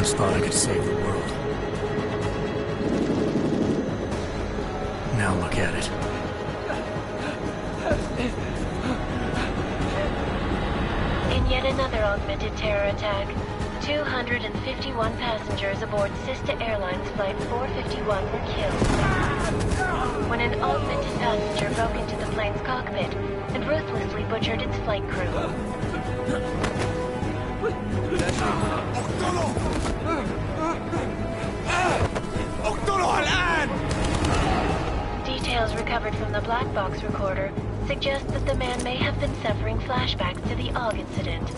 once thought I could save the world. Now look at it. In yet another augmented terror attack, 251 passengers aboard Sister Airlines Flight 451 were killed when an augmented passenger broke into the plane's cockpit and ruthlessly butchered its flight crew. Details recovered from the black box recorder suggest that the man may have been suffering flashbacks to the AUG incident.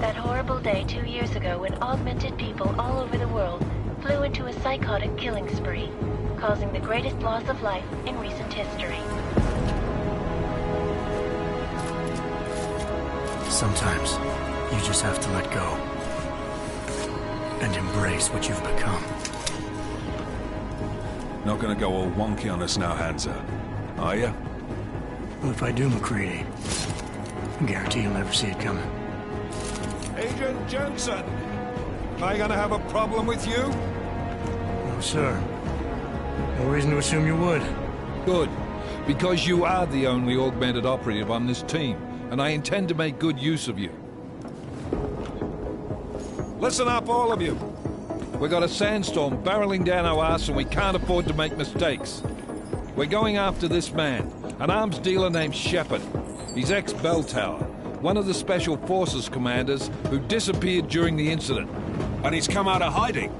That horrible day 2 years ago when augmented people all over the world flew into a psychotic killing spree, causing the greatest loss of life in recent history. Sometimes, you just have to let go. And embrace what you've become. Not gonna go all wonky on us now, Hansa, are ya? Well, if I do, MacReady, I guarantee you'll never see it coming. Agent Jensen! Am I gonna have a problem with you? No, sir. No reason to assume you would. Good. Because you are the only augmented operative on this team, and I intend to make good use of you. Listen up, all of you. We got a sandstorm barreling down our arse and we can't afford to make mistakes. We're going after this man, an arms dealer named Shepard. He's ex-Bell Tower, one of the Special Forces commanders who disappeared during the incident. And he's come out of hiding.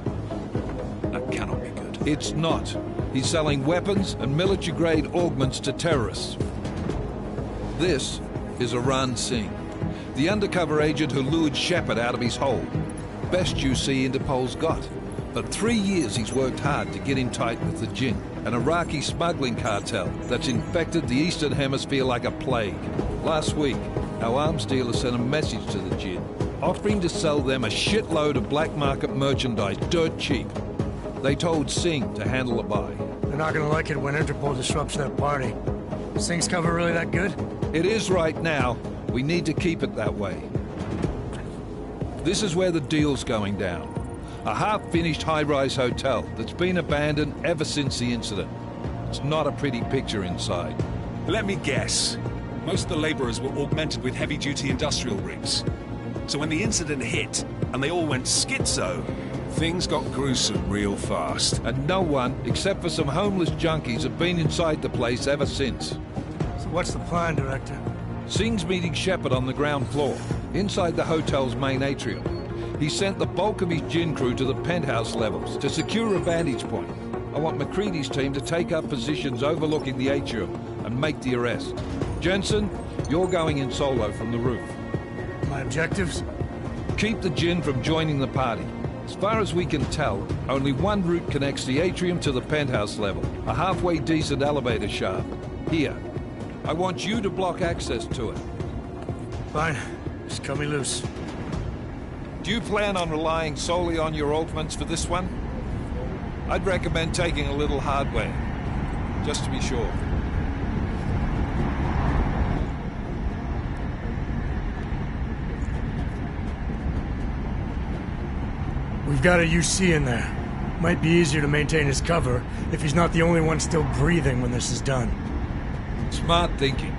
That cannot be good. It's not. He's selling weapons and military-grade augments to terrorists. This is Aran Singh, the undercover agent who lured Shepard out of his hole. Best you see Interpol's got. For 3 years he's worked hard to get in tight with the Jinn, an Iraqi smuggling cartel that's infected the Eastern Hemisphere like a plague. Last week, our arms dealer sent a message to the Jinn, offering to sell them a shitload of black market merchandise dirt cheap. They told Singh to handle the buy. They're not gonna like it when Interpol disrupts that party. Singh's cover really that good? It is right now. We need to keep it that way. This is where the deal's going down. A half-finished high-rise hotel that's been abandoned ever since the incident. It's not a pretty picture inside. Let me guess. Most of the laborers were augmented with heavy-duty industrial rigs. So when the incident hit, and they all went schizo, things got gruesome real fast. And no one, except for some homeless junkies, have been inside the place ever since. So what's the plan, Director? Singh's meeting Shepard on the ground floor, inside the hotel's main atrium. He sent the bulk of his Jinn crew to the penthouse levels to secure a vantage point. I want MacReady's team to take up positions overlooking the atrium and make the arrest. Jensen, you're going in solo from the roof. My objectives? Keep the Jinn from joining the party. As far as we can tell, only one route connects the atrium to the penthouse level, a halfway decent elevator shaft. Here. I want you to block access to it. Fine. Just cut me loose. Do you plan on relying solely on your augments for this one? I'd recommend taking a little hardware, just to be sure. We've got a UC in there. Might be easier to maintain his cover if he's not the only one still breathing when this is done. Smart thinking.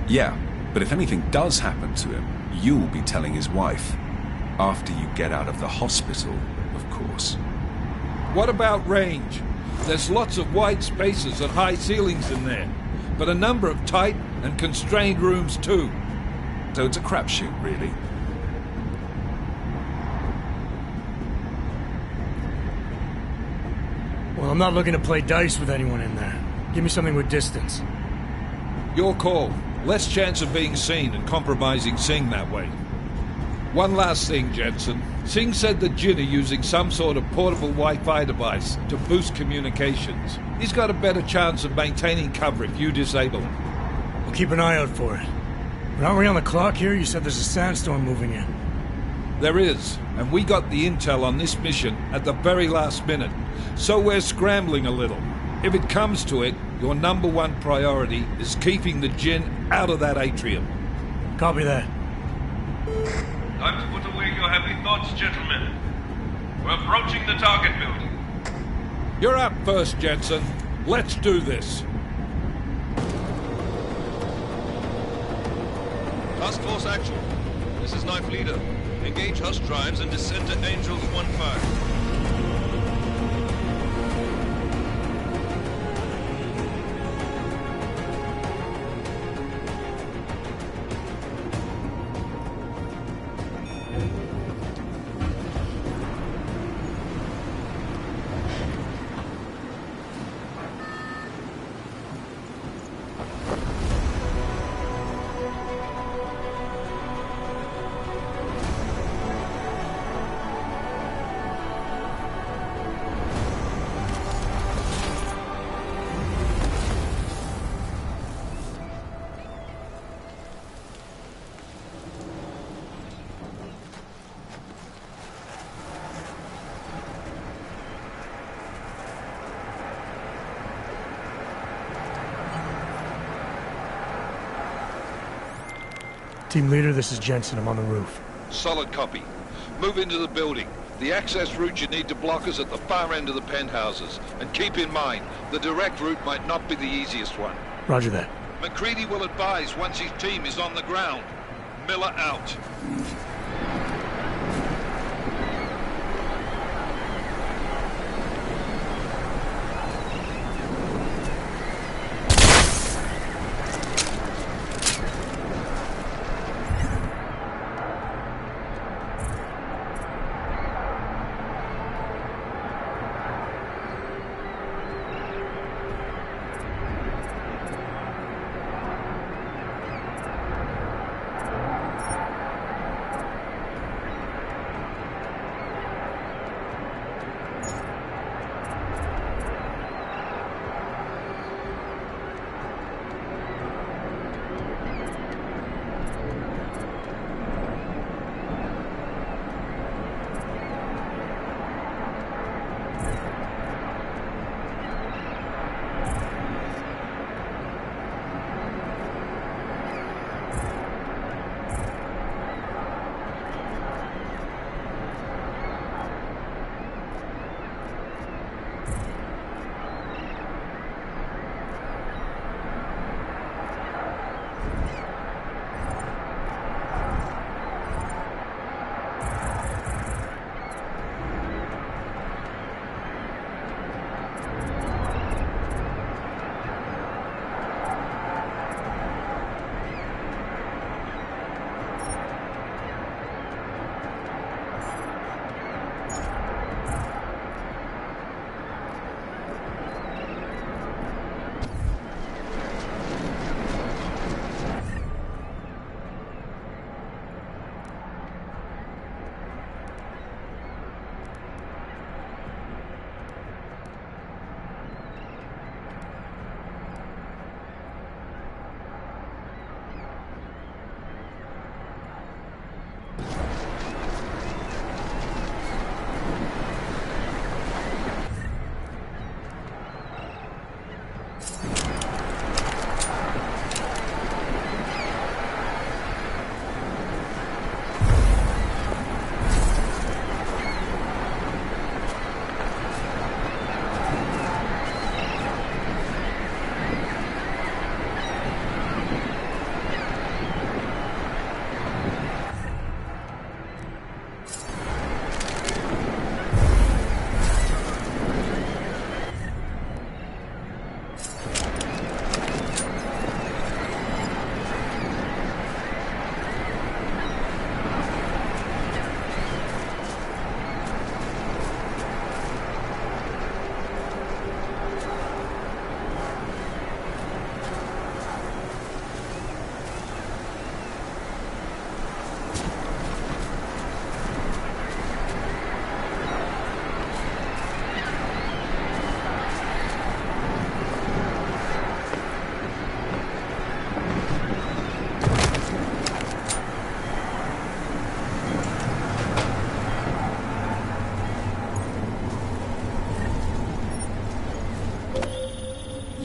Yeah, but if anything does happen to him, you'll be telling his wife. After you get out of the hospital, of course. What about range? There's lots of wide spaces and high ceilings in there, but a number of tight and constrained rooms too. So it's a crapshoot, really. Well, I'm not looking to play dice with anyone in there. Give me something with distance. Your call. Less chance of being seen and compromising Singh that way. One last thing, Jensen. Singh said the Jinn are using some sort of portable Wi-Fi device to boost communications. He's got a better chance of maintaining cover if you disable it. We'll keep an eye out for it. But aren't we on the clock here? You said there's a sandstorm moving in. There is, and we got the intel on this mission at the very last minute. So we're scrambling a little. If it comes to it, your #1 priority is keeping the Jinn out of that atrium. Copy that. Time to put away your heavy thoughts, gentlemen. We're approaching the target building. You're up first, Jensen. Let's do this. Task Force Actual. This is Knife Leader. Engage Hush drives and descend to Angels 1-5. Team leader, this is Jensen. I'm on the roof. Solid copy. Move into the building. The access route you need to block is at the far end of the penthouses. And keep in mind, the direct route might not be the easiest one. Roger that. McCready will advise once his team is on the ground. Miller out.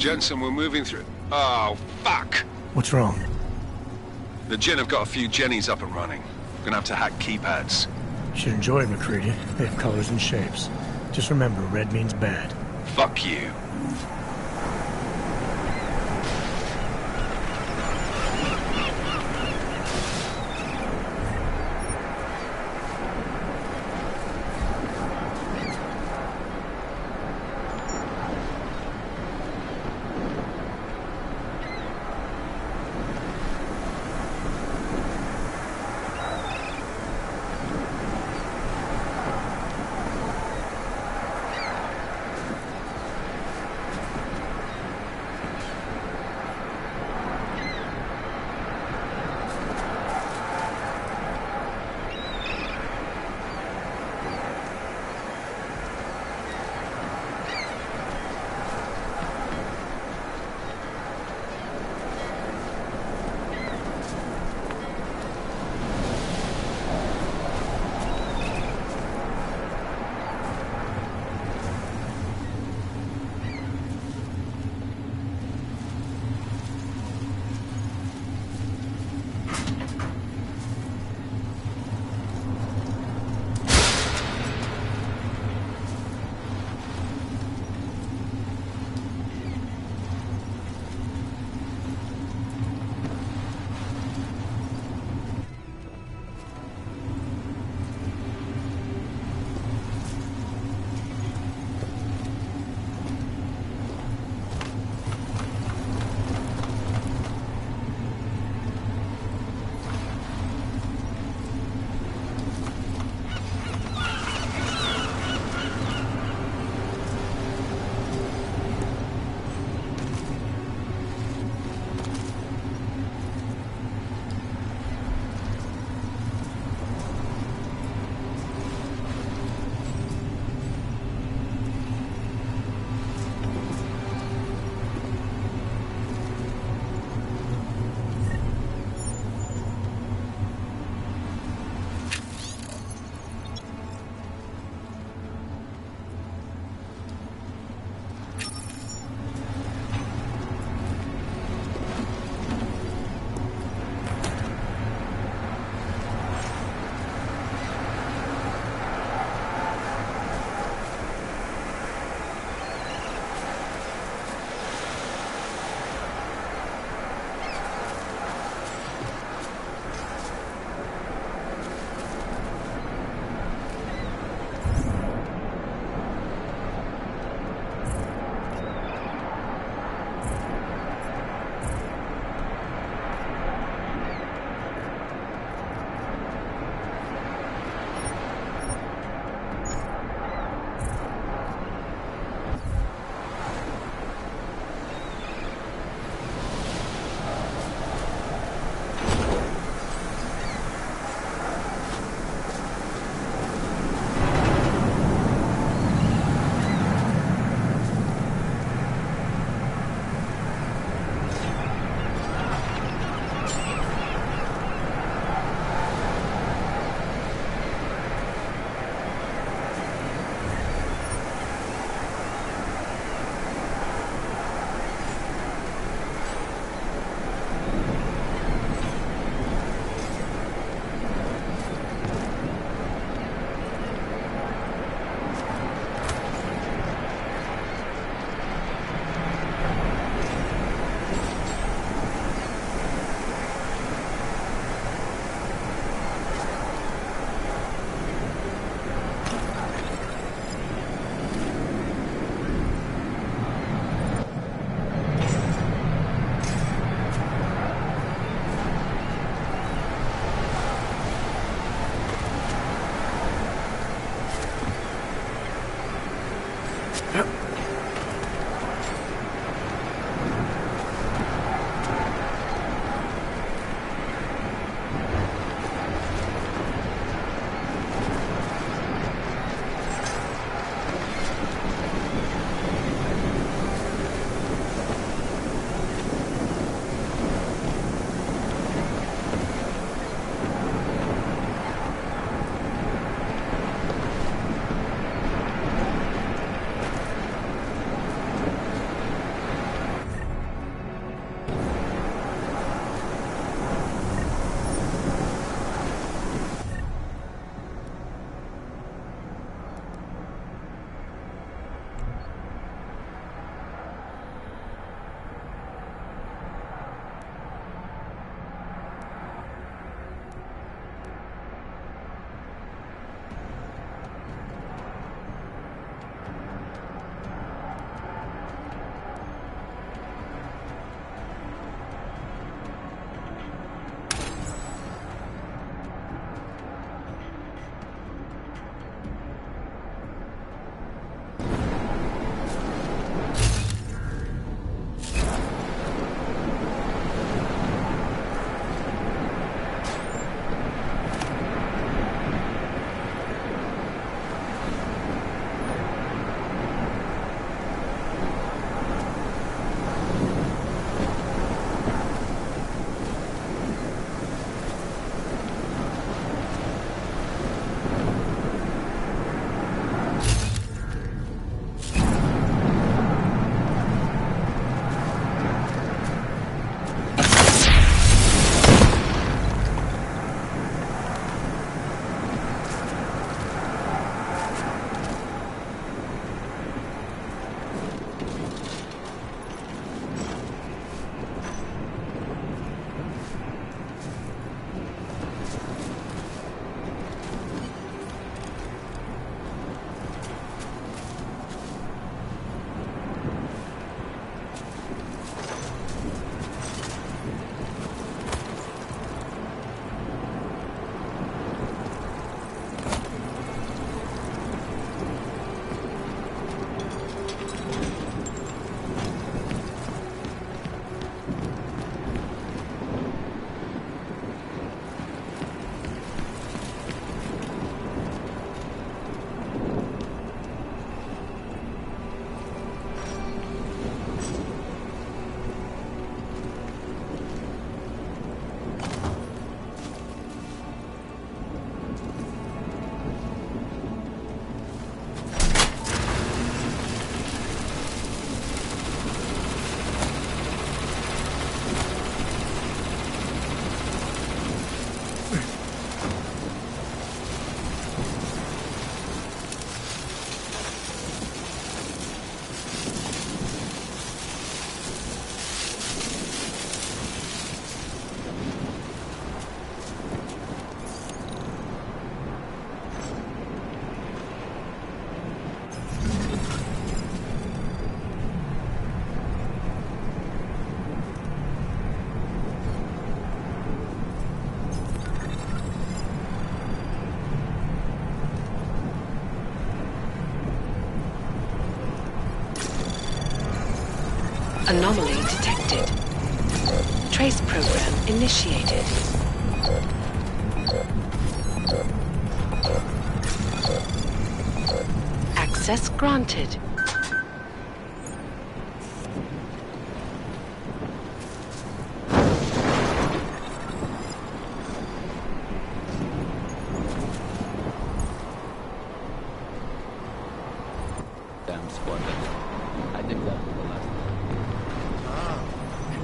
Jensen, we're moving through... Oh, fuck! What's wrong? The Jinn have got a few Jennies up and running. We're gonna have to hack keypads. You should enjoy it, McCready. They have colors and shapes. Just remember, red means bad. Fuck you. Anomaly detected. Trace program initiated. Access granted.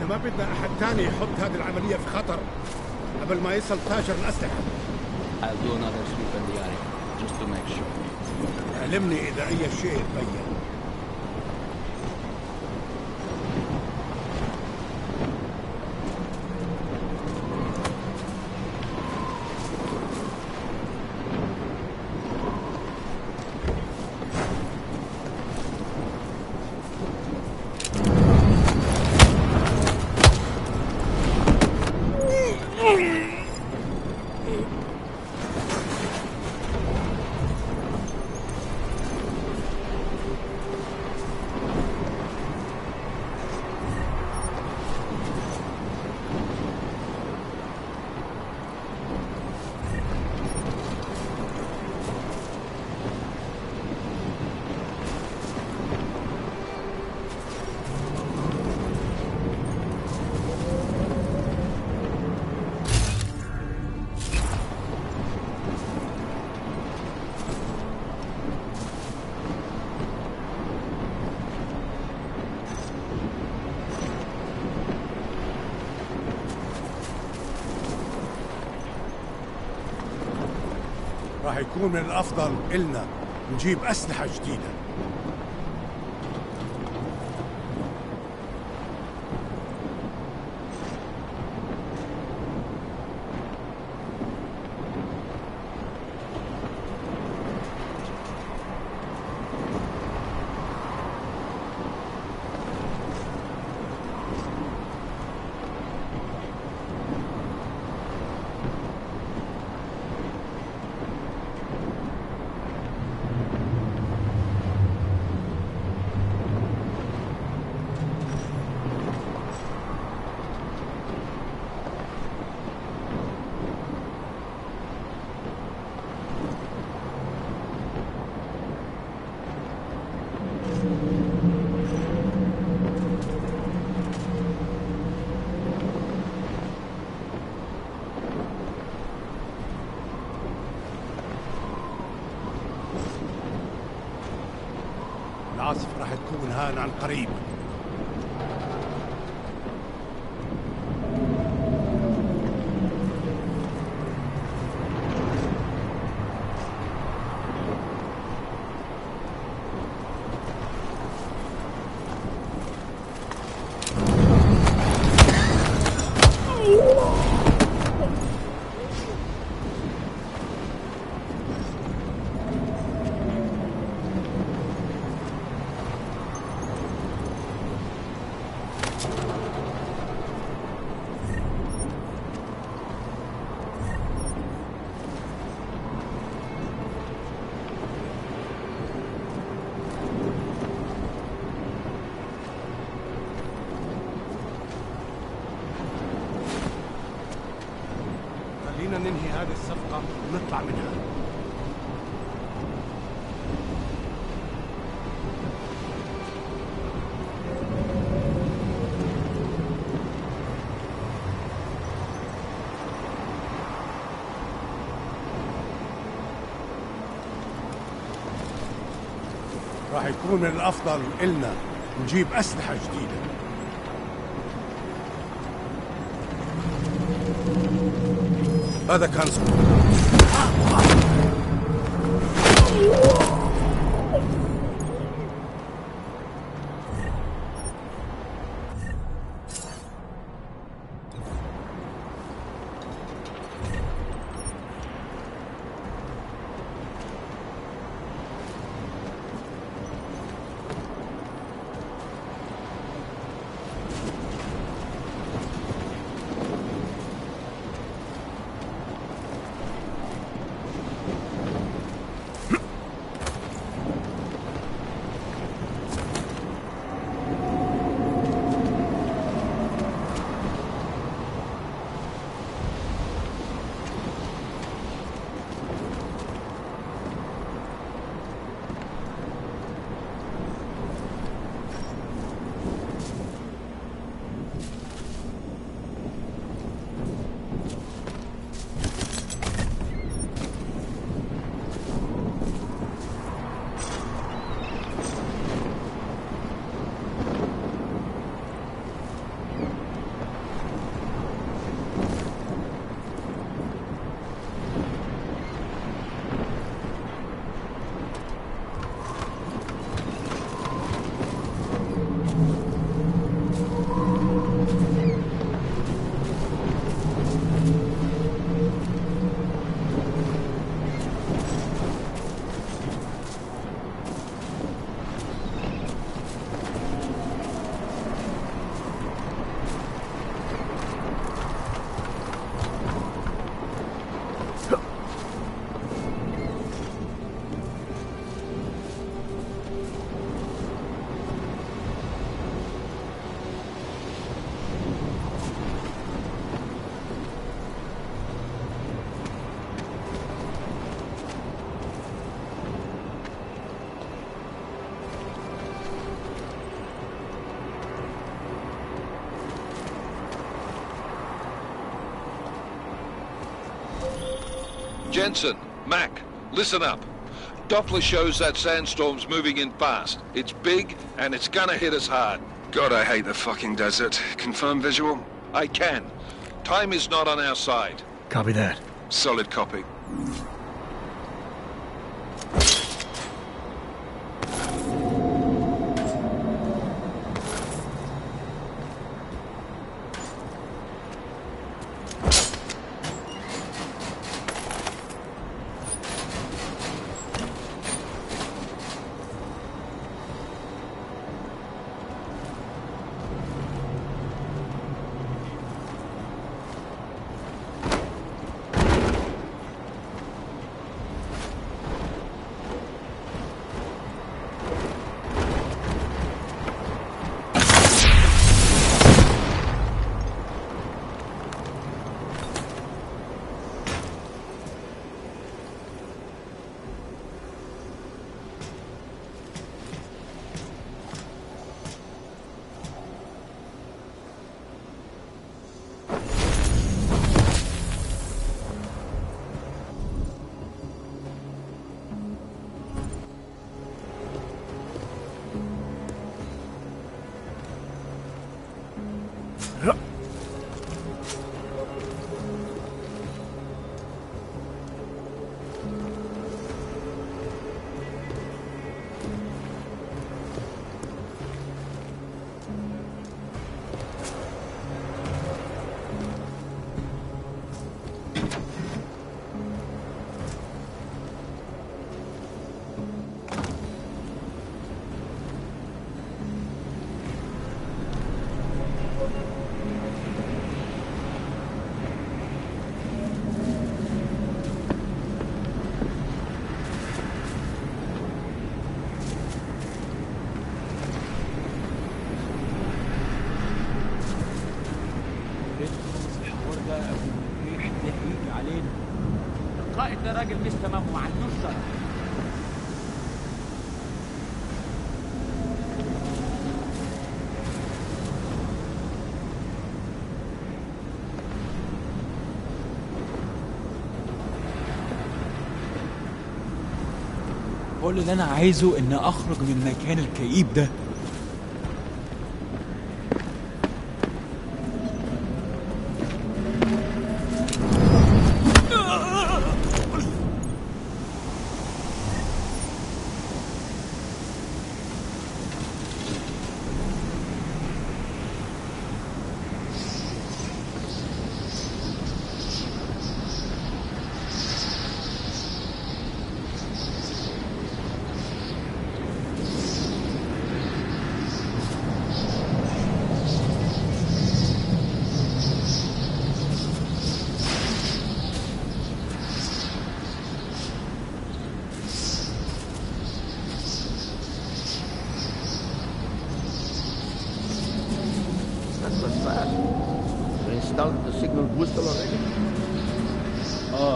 ما بدنا أحد تاني يحط هذه العملية في خطر قبل ما يصل تاجر الأسلحة. I'll do another sweep in the area, just to make sure. علمني إذا أي شيء تبين. راح يكون من الأفضل إلنا نجيب أسلحة جديدة. العاصفة راح تكون هان عن قريب. خلينا ننهي هذه الصفقة ونطلع منها. راح يكون من الأفضل إلنا نجيب أسلحة جديدة. هذا كان Jensen, Mac, listen up. Doppler shows that sandstorm's moving in fast. It's big, and it's gonna hit us hard. God, I hate the fucking desert. Confirm visual? I can. Time is not on our side. Copy that. Solid copy. القائد ده راجل مش تمام وما عندوش شرف. كل اللي انا عايزه ان اخرج من المكان الكئيب ده.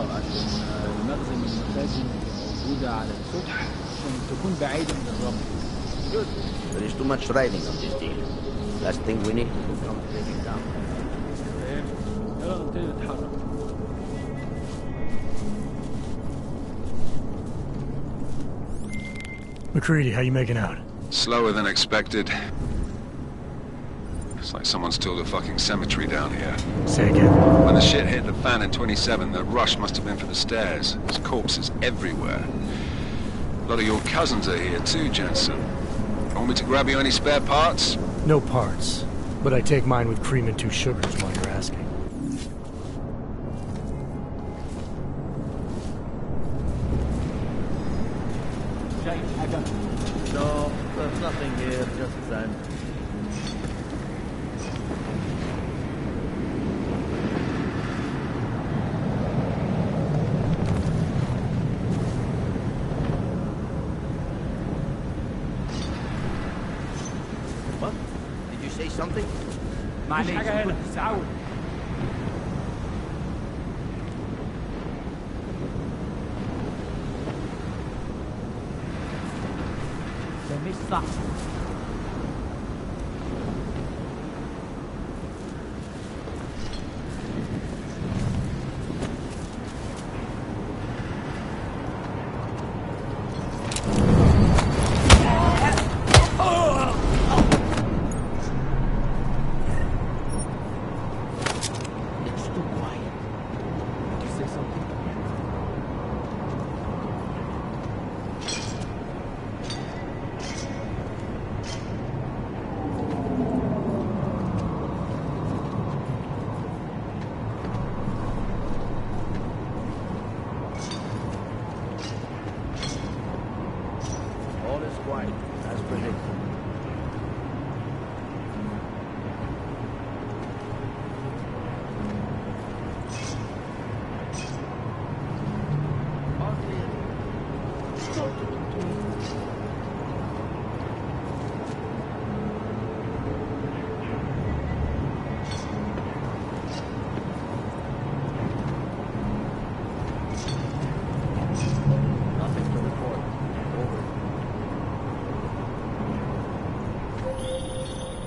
عشان المخزن من المخازن موجودة على السطح عشان تكون بعيدة من الرمل. Good. There is too much riding on this deal. Last thing we need is to come breaking down. يلا نبتدي نتحرك. McCready, how you making out? Slower than expected. It's like someone's tilled a fucking cemetery down here. Say again? When the shit hit the fan in 27, the rush must have been for the stairs. There's corpses everywhere. A lot of your cousins are here too, Jensen. Want me to grab you any spare parts? No parts. But I take mine with cream and 2 sugars while you're asking. No, there's nothing here, just sand. What? Did you say something? معلش حاجة هنا تعود. ده مش صح. ahead.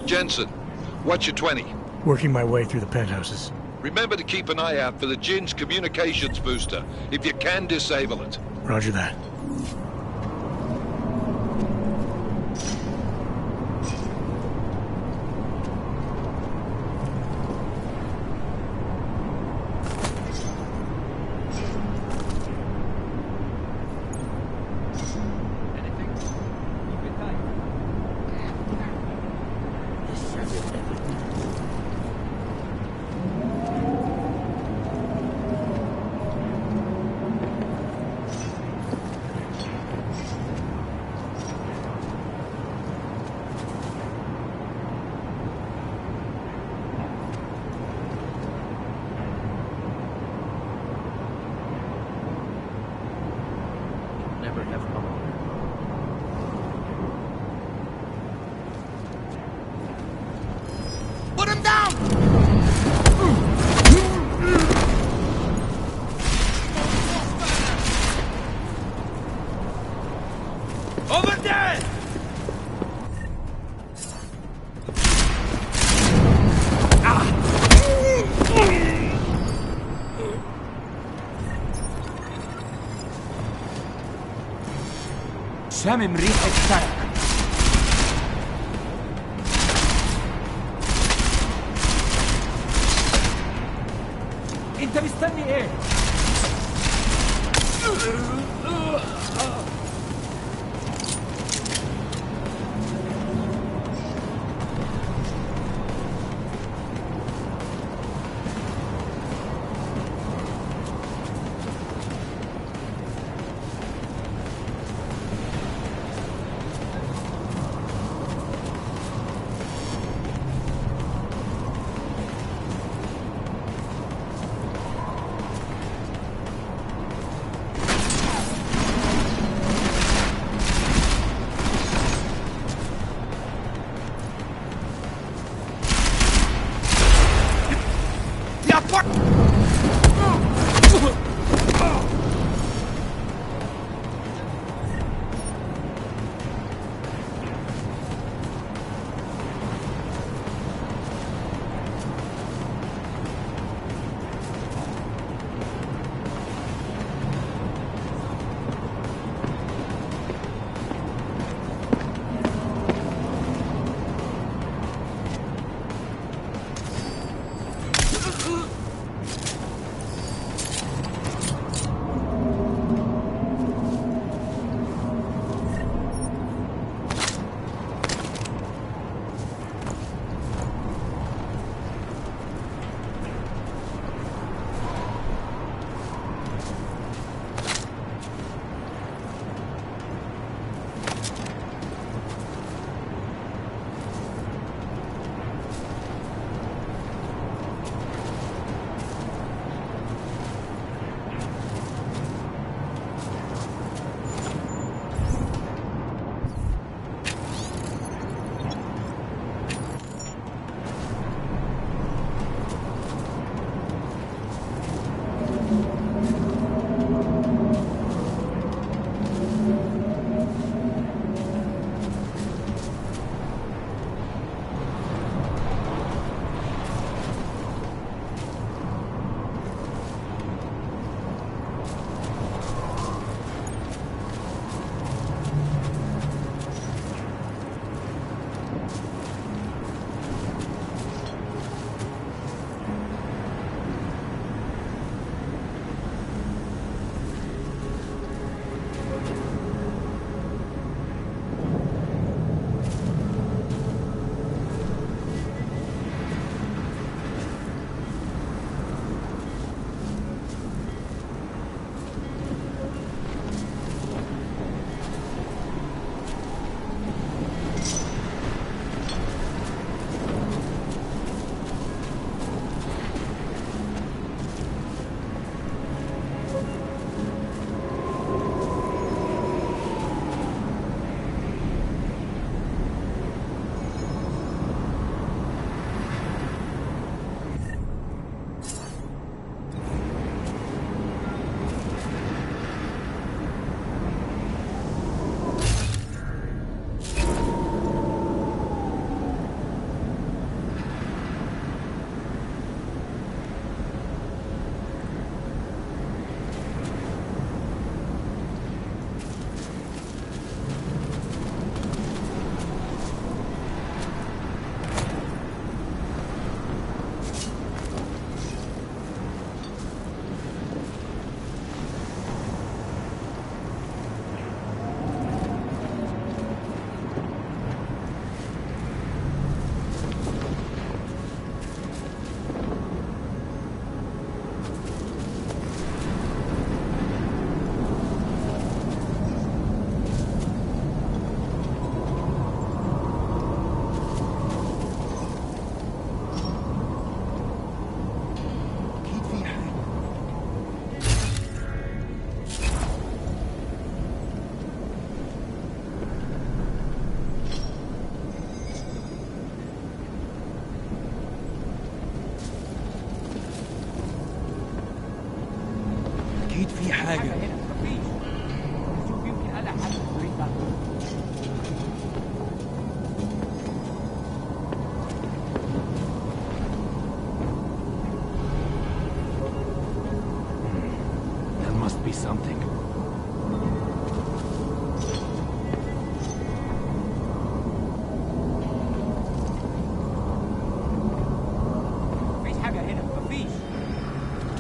Jensen, what's your 20? Working my way through the penthouses. Remember to keep an eye out for the Jinn's communications booster. If you can, disable it. Roger that. Put him down! Over there! شامم ريحة سرق. انت مستني ايه؟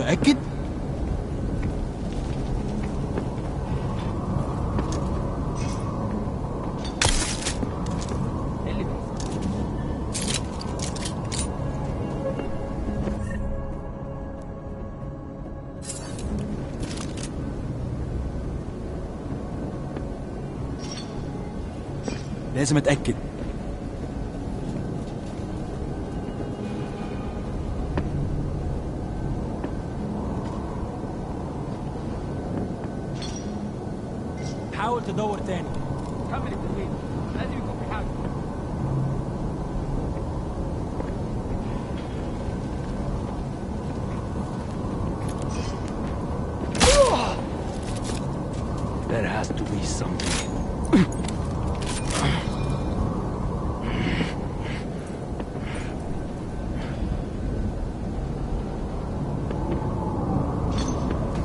متأكد؟ لازم اتأكد. حاول تدور تاني. كمل التدوين، لازم يكون في حاجة. There has to be something.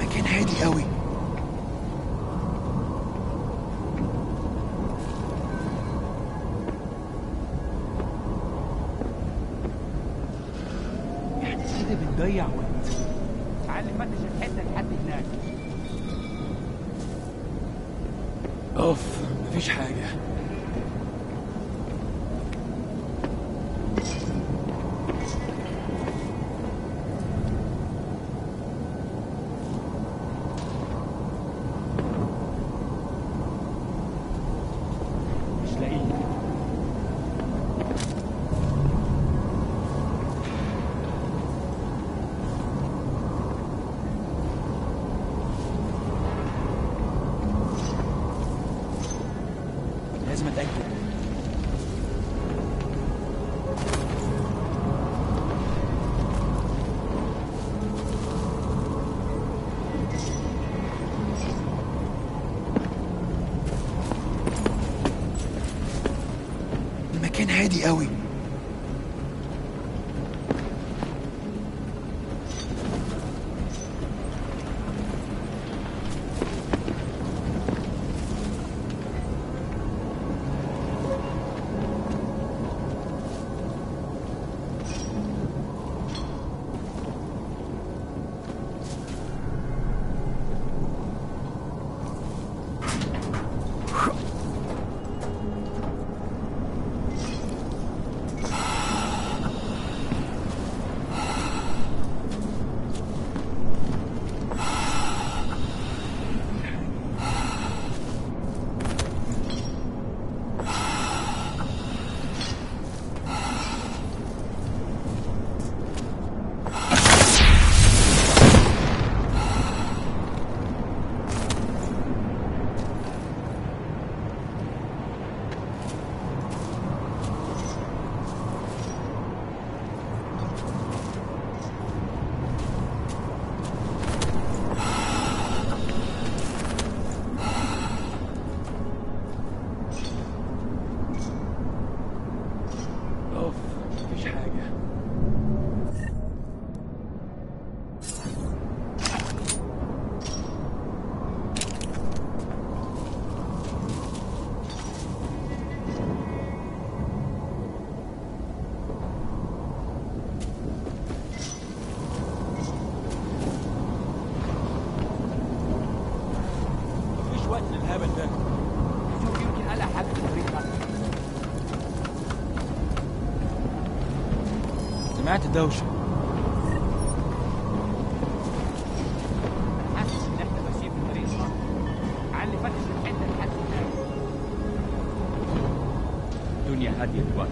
مكان هادي قوي. كده بنضيع وقت. تعال نفتش الحته لحد هناك. اوف، مفيش حاجه. مش لاقيه. لازم اتاكد. المكان هادي قوي. اوف، مفيش حاجه. مفيش وقت للهبل ده. شوف يمكن الاقي حاجه في الطريق ده. سمعت الدوشة. حاسس ان احنا ماشيين في الطريق الصح. علي فتش الحته لحد هناك. الدنيا هاديه دلوقتي.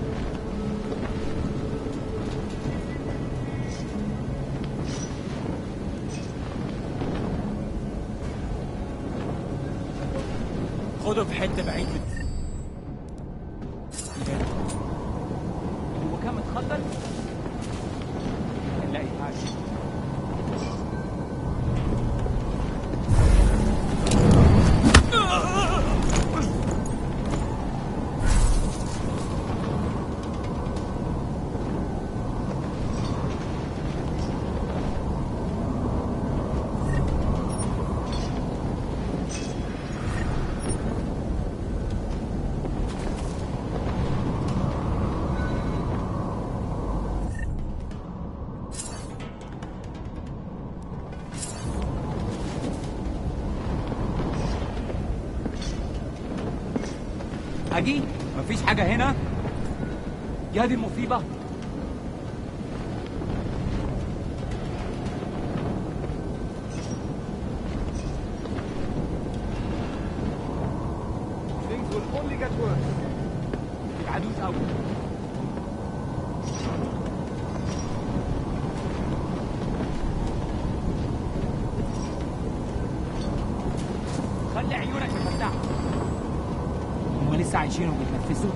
خده في حته بعيد. هو كان متخطط؟ نلاقي حاجة. اجي؟ مفيش حاجة هنا؟ يا دي المصيبة. Things will only get worse. العدوس قوي. خلي عيونك مفتحة. هم لسه عايشين وبيتنفسوا؟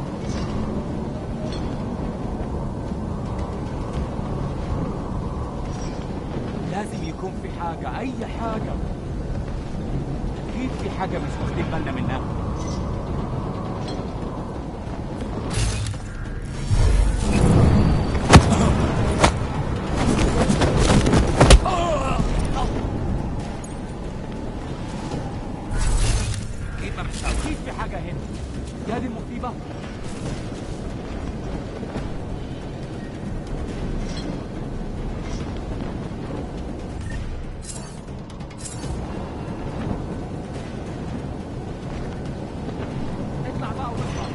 لازم يكون في حاجة، أي حاجة. أكيد في حاجة مش واخدين بالنا منها. أكيد في حاجة هنا. يا دي المصيبة. اطلع بقى واطلع.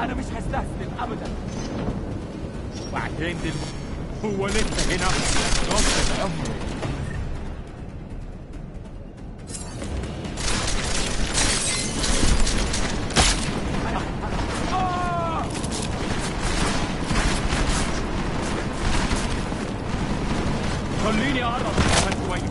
أنا مش هستسلم أبدا. وبعدين هو لسه هنا نص عمري. خليني أقرب كمان شوية.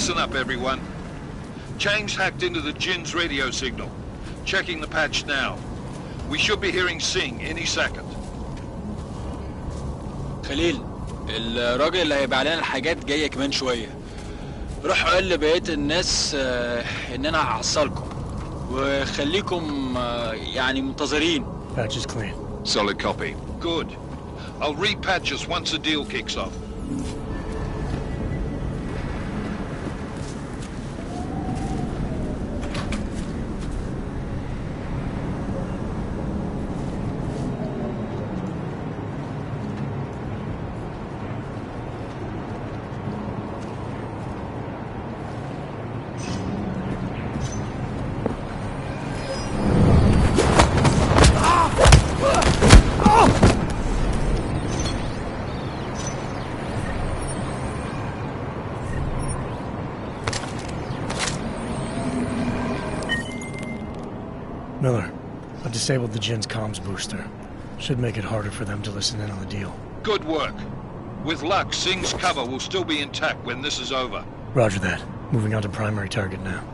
Listen up, everyone. Chang's hacked into the Jinn's radio signal. Checking the patch now. We should be hearing Singh any second. خليل، الراجل اللي هيبيع لنا الحاجات جاية كمان شوية. روح قول لبقية الناس إن أنا هحصلكم. وخليكم يعني منتظرين. Patch is clean. Solid copy. Good. I'll repatch us once the deal kicks off. Miller, I've disabled the Jinn's comms booster. Should make it harder for them to listen in on the deal. Good work. With luck, Singh's cover will still be intact when this is over. Roger that. Moving on to primary target now.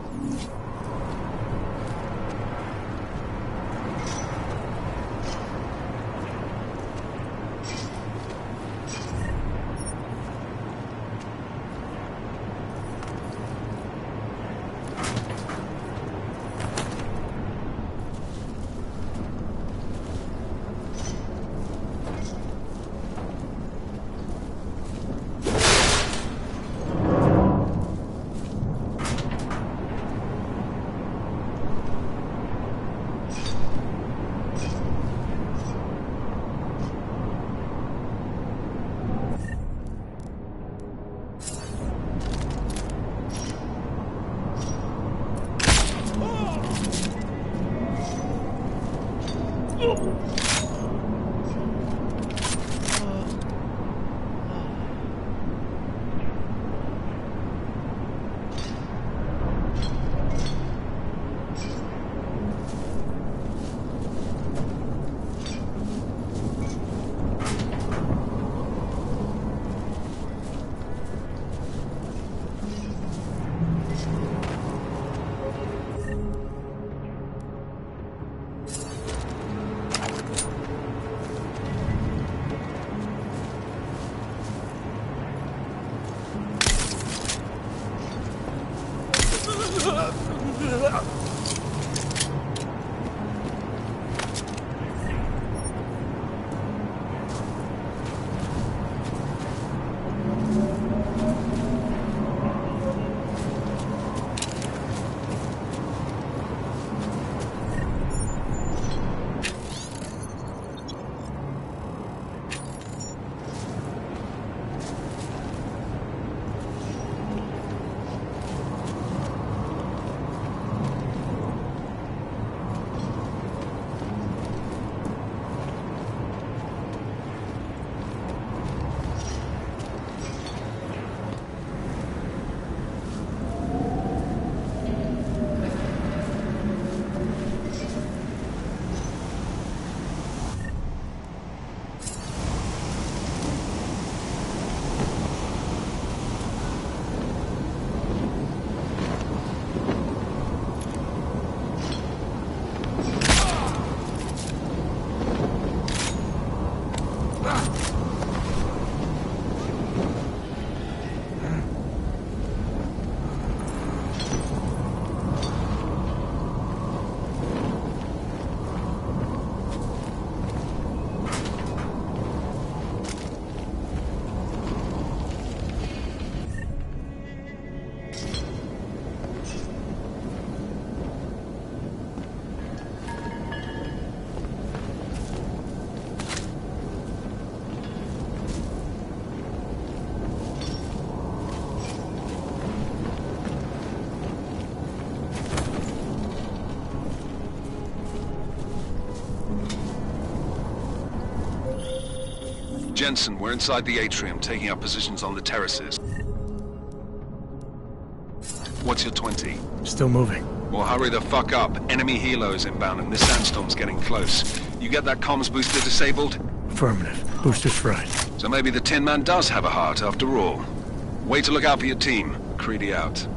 Jensen, we're inside the atrium, taking up positions on the terraces. What's your 20? Still moving. Well, hurry the fuck up. Enemy helos inbound and this sandstorm's getting close. You get that comms booster disabled? Affirmative. Booster's fried. So maybe the Tin Man does have a heart after all. Way to look out for your team. Creedy out.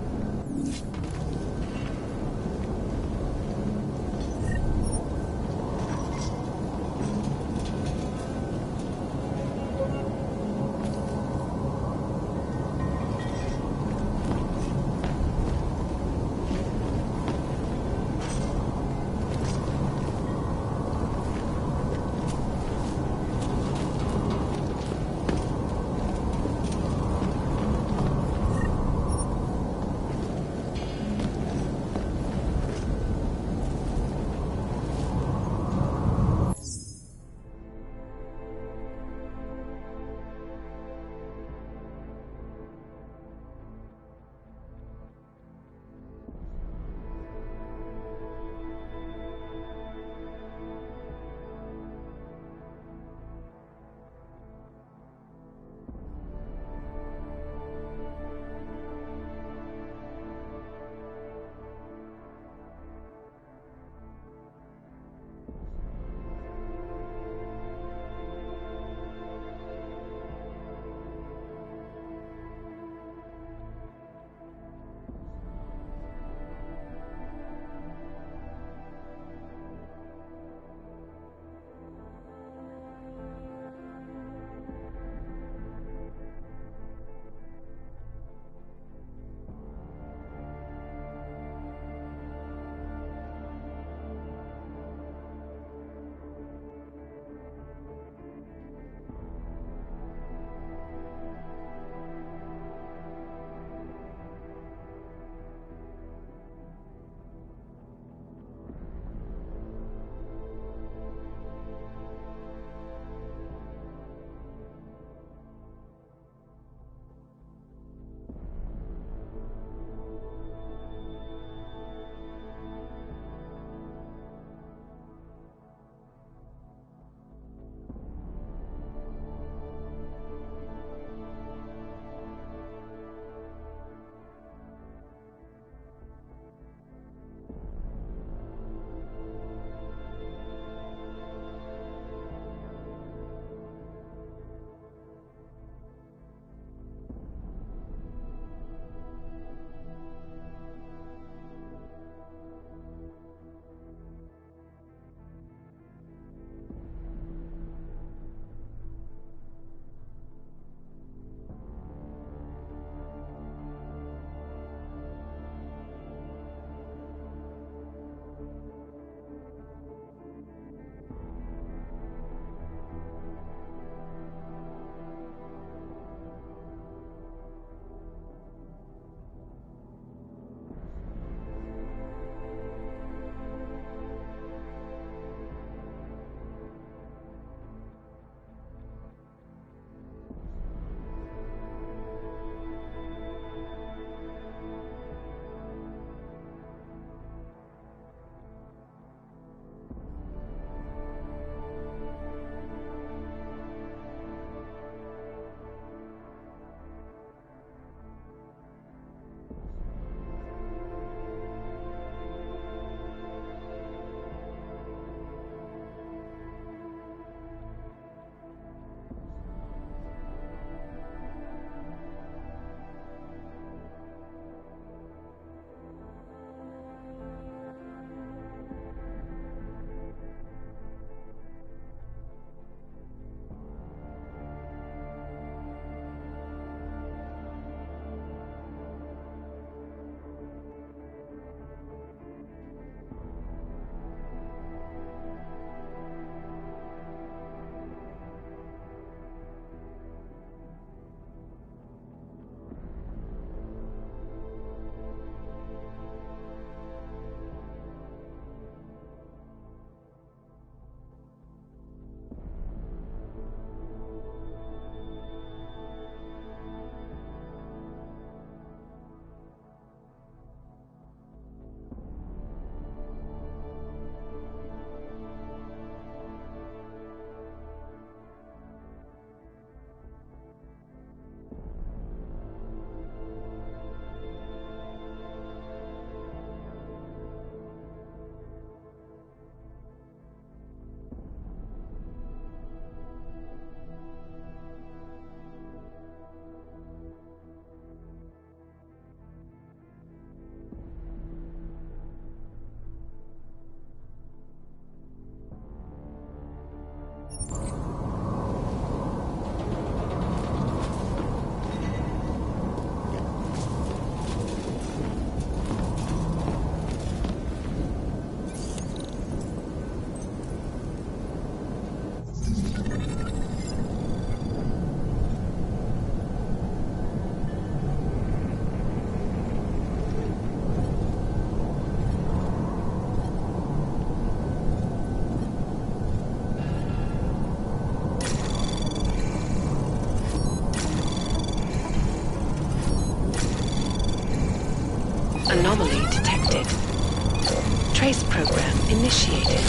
Trace program initiated.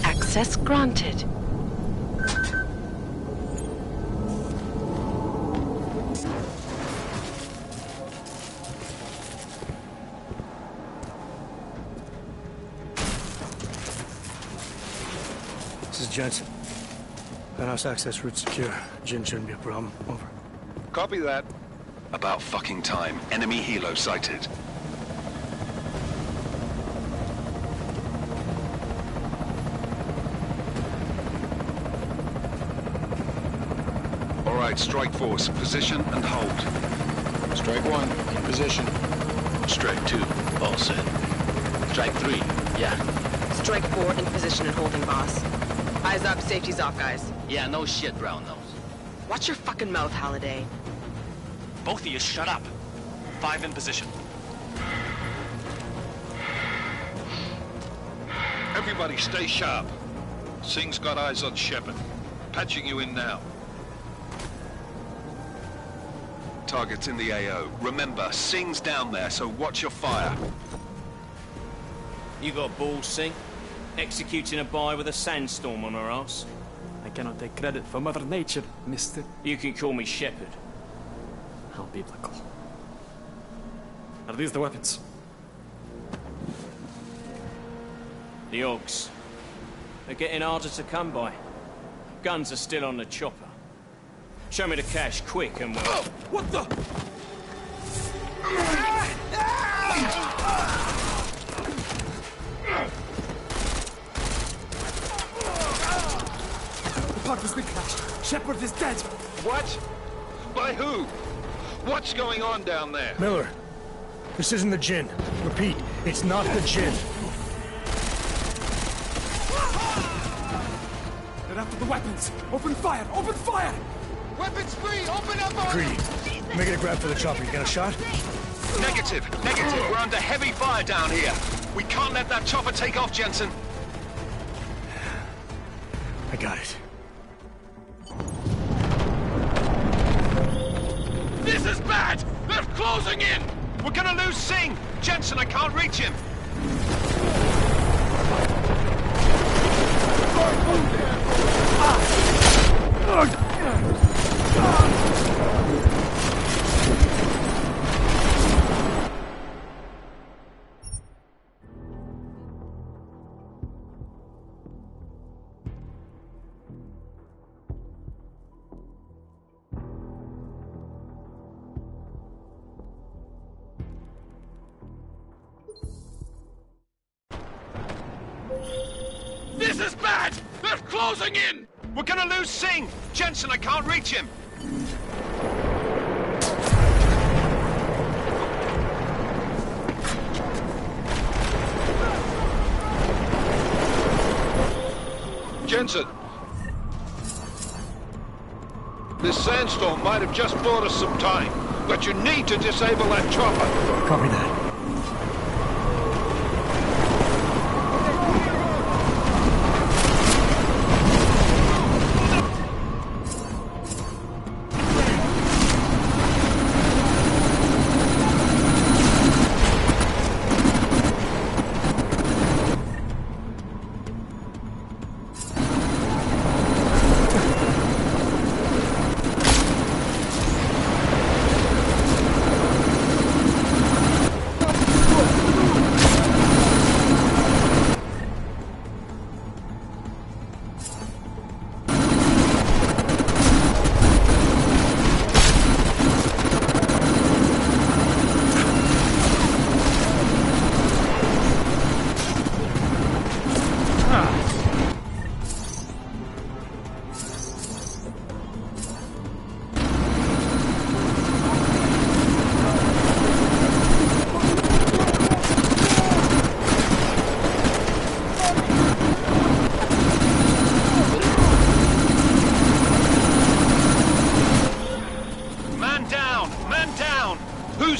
Access granted. This is Jensen. Penthouse access route secure. Jin shouldn't be a problem. Over. Copy that. About fucking time. Enemy helo sighted. All right, strike force. Position and hold. Strike 1, in position. Strike 2, all set. Strike 3, yeah. Strike 4, in position and holding, boss. Eyes up, safety's off, guys. Yeah, no shit, Brown Nose. Watch your fucking mouth, Halliday. Both of you shut up. 5 in position. Everybody stay sharp. Singh's got eyes on Shepard. Patching you in now. Target's in the AO. Remember, Singh's down there, so watch your fire. You got balls, Singh? Executing a buy with a sandstorm on her ass? I cannot take credit for Mother Nature, mister. You can call me Shepard. How biblical. Are these the weapons? The Augs. They're getting harder to come by. Guns are still on the chopper. Show me the cash, quick, and we'll... Oh, what the? The park has been crashed. Shepard is dead. What? By who? What's going on down there? Miller, this isn't the Jinn. Repeat, it's not the Jinn. They're after the weapons. Open fire! Open fire! Weapons free! Open up on Greedy, making a grab for the chopper. You got a shot? Negative. We're under heavy fire down here. We can't let that chopper take off, Jensen. I got it. This is bad! They're closing in! We're gonna lose Singh! Jensen, I can't reach him! This is bad! They're closing in! We're gonna lose Singh! Jensen, I can't reach him! Jensen! This sandstorm might have just bought us some time, but you need to disable that chopper. Copy that.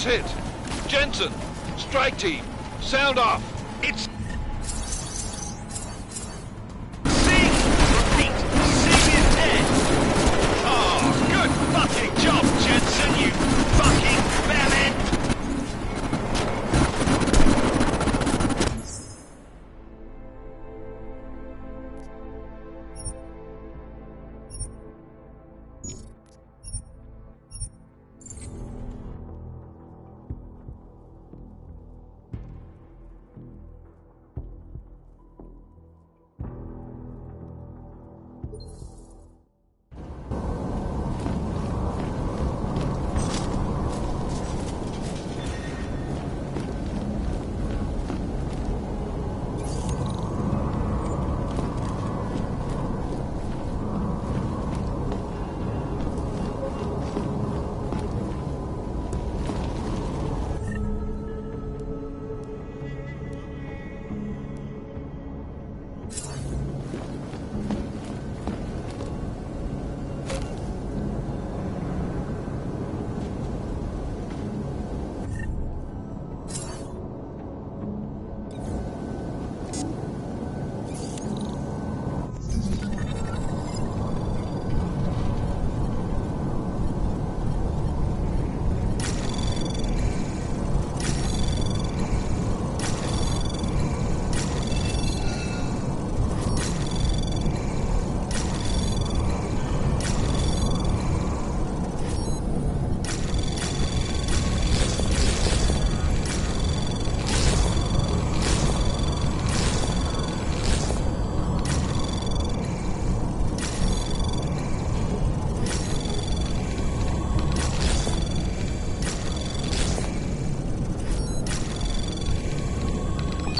First hit. Jensen, strike team, sound off. It's... Sing! Repeat, Sing is dead! Oh, good fucking job, Jensen, you fucking bellend!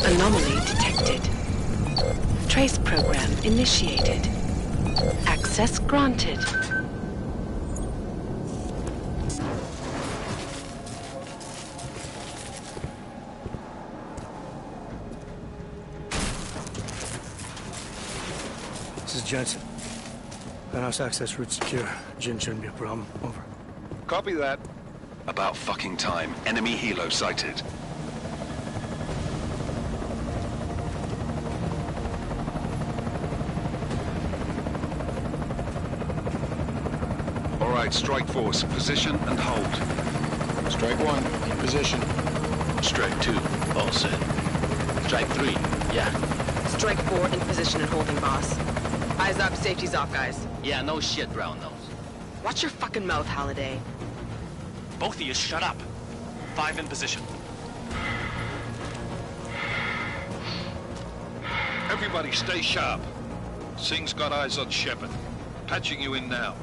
Anomaly detected. Trace program initiated. Access granted. This is Jensen. Penthouse access route secure. Jin shouldn't be a problem. Over. Copy that. About fucking time. Enemy helo sighted. All right, Strike Force, position and hold. Strike 1, in position. Strike 2, all set. Strike 3, yeah. Strike 4 in position and holding, boss. Eyes up, safety's off, guys. Yeah, no shit, brown nose. Watch your fucking mouth, Halliday. Both of you shut up. 5 in position. Everybody stay sharp. Singh's got eyes on Shepard. Patching you in now.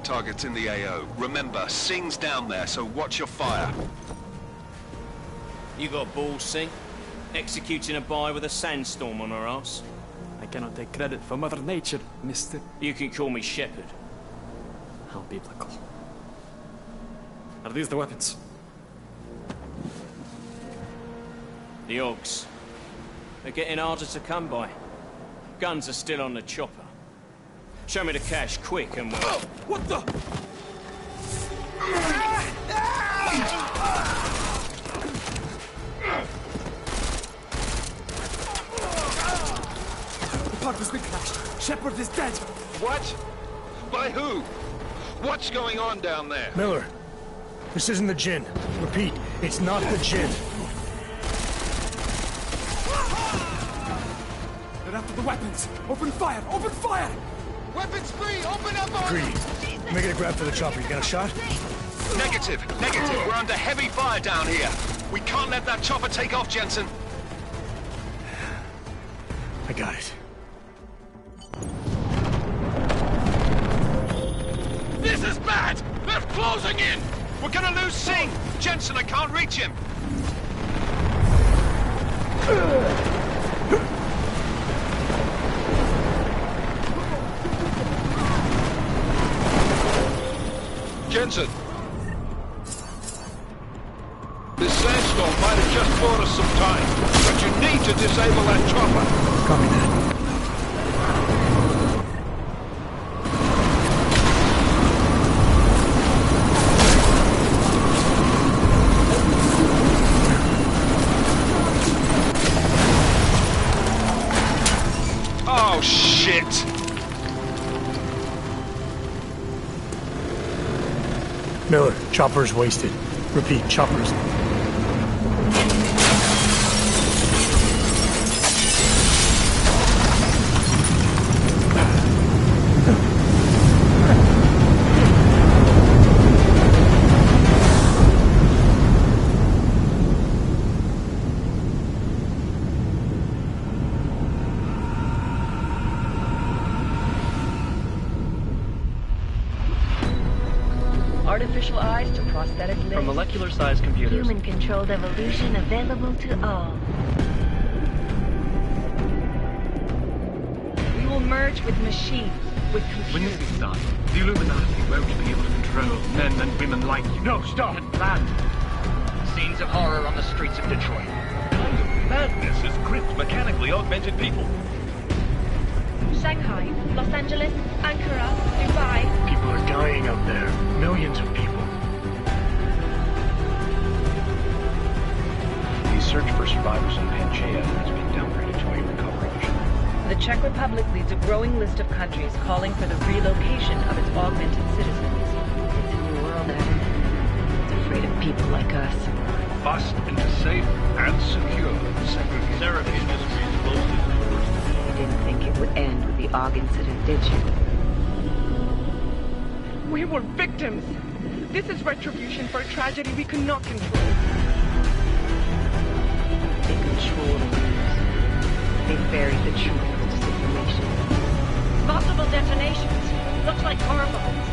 Target's in the AO. Remember, Singh's down there, so watch your fire. You got balls, Singh? Executing a buy with a sandstorm on her ass? I cannot take credit for Mother Nature, Mister. You can call me Shepard. How biblical. Are these the weapons? The Augs. They're getting harder to come by. Guns are still on the chopper. Show me the cash, quick, and we'll... Oh, what the? The part was clashed. Shepard is dead. What? By who? What's going on down there? Miller, this isn't the Jinn. Repeat, it's not the Jinn. They're after the weapons. Open fire! Open fire! Weapons free! Open up! Greedy. Make it a grab for the chopper. You got a shot? Negative. We're under heavy fire down here. We can't let that chopper take off, Jensen. I got it. This is bad! They're closing in! We're gonna lose Singh! Jensen, I can't reach him! Jensen. This sandstorm might have just bought us some time, but you need to disable that chopper. Copy that. Miller, chopper's wasted. Repeat, chopper's... Artificial eyes to prosthetic limbs. From molecular-sized computers. Human-controlled evolution available to all. We will merge with machines, with computers. When this is done, the Illuminati won't be able to control men and women like you. No, stop! And planned. Scenes of horror on the streets of Detroit. What kind of madness has gripped mechanically augmented people? Shanghai, Los Angeles, Ankara, Dubai. People are dying out there. Millions of people. The search for survivors in Panchaea has been downgraded to a recovery mission. The Czech Republic leads a growing list of countries calling for the relocation of its augmented citizens. It's a new world, Adam. It's afraid of people like us. Bust into safe and secure segregation. Seraphine disagrees closely. You didn't think it would end with the AUG incident, did you? We were victims. This is retribution for a tragedy we could not control. They control the news. They buried the truth with disinformation. Multiple detonations. Looks like car bombs.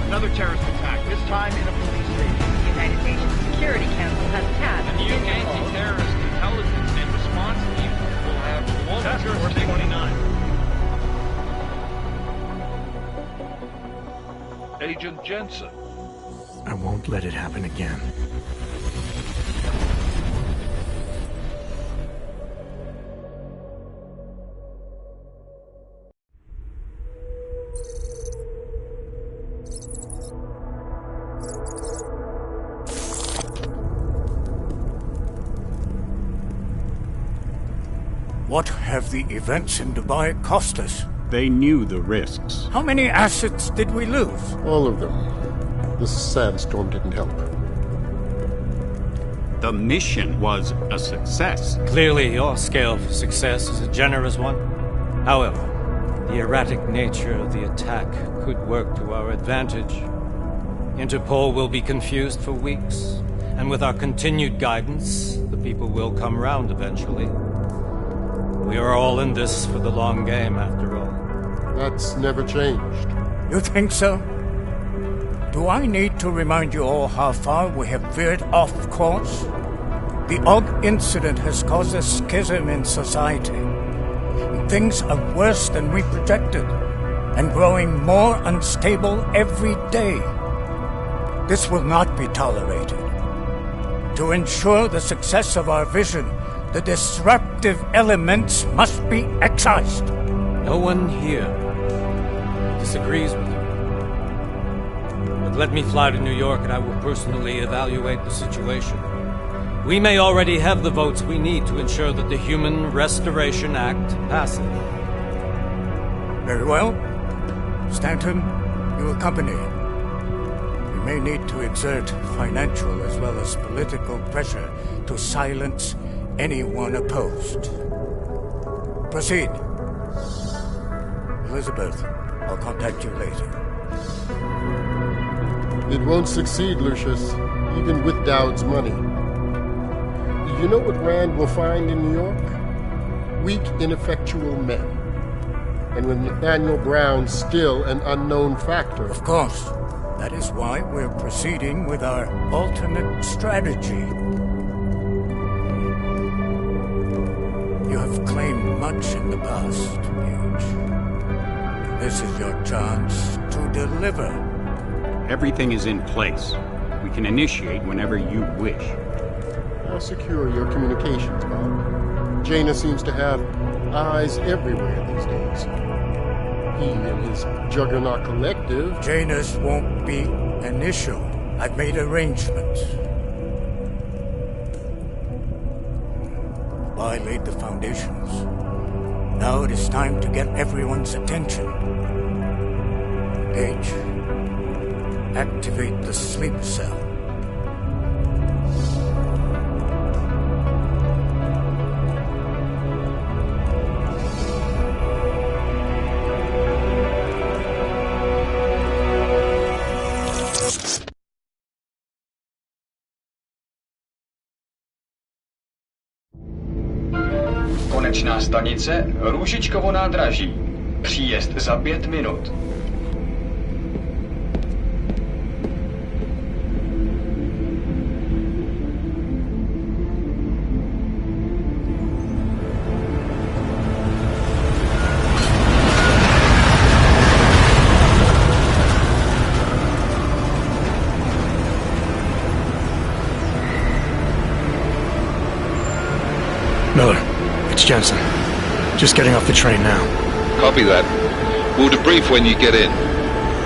Another terrorist attack, this time in a police station. The United Nations Security Council has passed The new anti-terrorist intelligence and response team will have Task Force 29. Agent Jensen. I won't let it happen again. What have the events in Dubai cost us? They knew the risks. How many assets did we lose? All of them. This sandstorm didn't help. The mission was a success. Clearly, your scale for success is a generous one. However, the erratic nature of the attack could work to our advantage. Interpol will be confused for weeks, and with our continued guidance, the people will come round eventually. We are all in this for the long game, after all. That's never changed. You think so? Do I need to remind you all how far we have veered off course? The AUG incident has caused a schism in society. Things are worse than we projected, and growing more unstable every day. This will not be tolerated. To ensure the success of our vision, the disruptive elements must be excised. No one here disagrees with you. But let me fly to New York and I will personally evaluate the situation. We may already have the votes we need to ensure that the Human Restoration Act passes. Very well. Stanton, you accompany. We may need to exert financial as well as political pressure to silence anyone opposed. Proceed. Elizabeth, I'll contact you later. It won't succeed, Lucius, even with Dowd's money. You know what Rand will find in New York? Weak, ineffectual men. And with Nathaniel Brown still an unknown factor. Of course. That is why we're proceeding with our alternate strategy. You have claimed much in the past, Paige. This is your chance to deliver. Everything is in place. We can initiate whenever you wish. How secure are your communications, Bob? Jaina seems to have eyes everywhere these days. He and his Juggernaut Collective... Janus won't be an issue. I've made arrangements. I laid the foundations. Now it is time to get everyone's attention. Paige, activate the sleep cell. Konečná stanice Růžičkovo nádraží. Příjezd za 5 minut. Miller, it's Jensen. Just getting off the train now. Copy that. We'll debrief when you get in.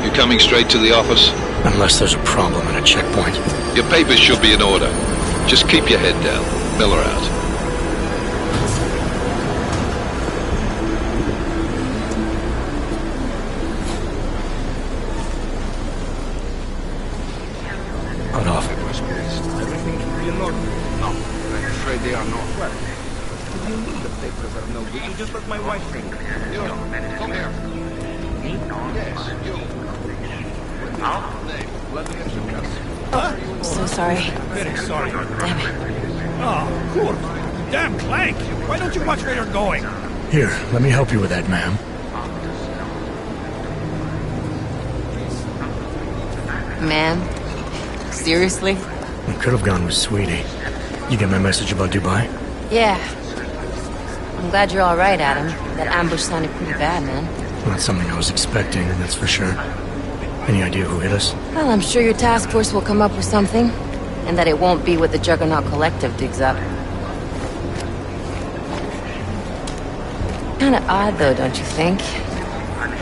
You coming straight to the office? Unless there's a problem at a checkpoint. Your papers should be in order. Just keep your head down. Miller out. Cut off. Everything's real normal. No, I'm afraid they are not. Well, if you need the papers are no good, you just let my wife ring. You, come here. Me? Yes, you. Let me get some gas. So sorry. Very sorry. Damn it. Oh, cool. Damn, Clank! Why don't you watch where you're going? Here, let me help you with that, ma'am. Ma'am? Seriously? I could have gone with Sweetie. You get my message about Dubai? Yeah. I'm glad you're all right, Adam. That ambush sounded pretty bad, man. Not something I was expecting, that's for sure. Any idea who hit us? Well, I'm sure your task force will come up with something. And that it won't be what the Juggernaut Collective digs up. Kinda odd, though, don't you think?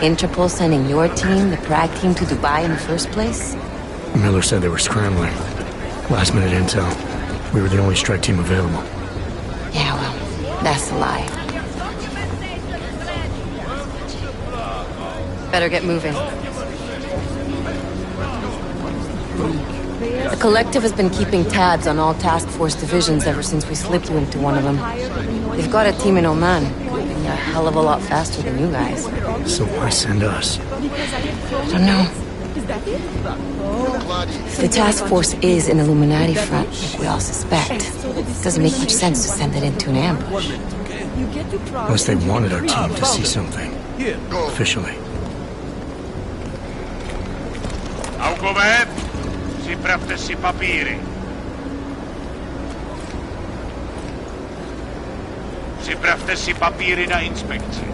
Interpol sending your team, the Prague team, to Dubai in the first place? Miller said they were scrambling. Last minute intel. We were the only strike team available. Yeah, well, that's a lie. Better get moving. The Collective has been keeping tabs on all task force divisions ever since we slipped you into one of them. They've got a team in Oman, moving a hell of a lot faster than you guys. So why send us? I don't know. If the task force is an Illuminati front, like we all suspect, it doesn't make much sense to send it into an ambush. Unless they wanted our team to see something. Officially. Augoved, připravte si papíry. Připravte si papíry na inspekci.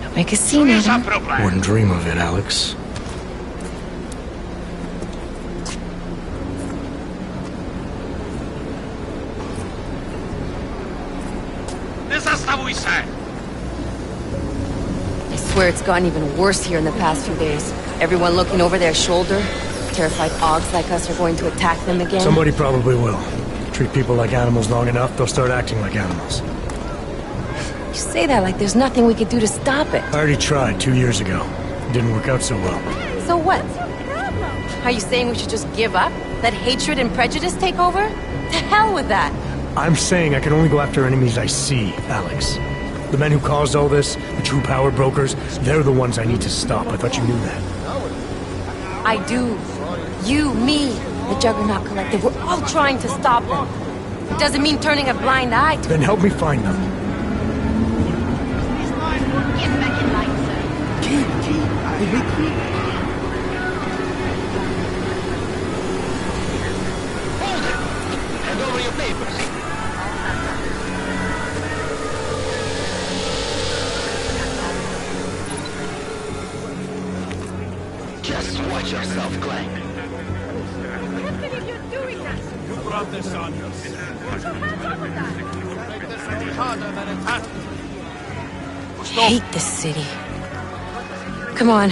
Don't make a scene, Adam. Wouldn't dream of it, Alex. Nezastavuj se! I swear it's gotten even worse here in the past few days. Everyone looking over their shoulder. Terrified Augs like us are going to attack them again. Somebody probably will. Treat people like animals long enough, they'll start acting like animals. You say that like there's nothing we could do to stop it. I already tried 2 years ago. It didn't work out so well. So what? Are you saying we should just give up? Let hatred and prejudice take over? To hell with that! I'm saying I can only go after enemies I see, Alex. The men who caused all this, the true power brokers, they're the ones I need to stop. I thought you knew that. I do. You, me, the Juggernaut Collective, we're all trying to stop them. It doesn't mean turning a blind eye to... Then help me find them. Get back in line, sir. Hold it! Hand over your papers. Just watch yourself, Clank. You brought this on yourself. Make this any harder than it has to be. I hate this city. Come on.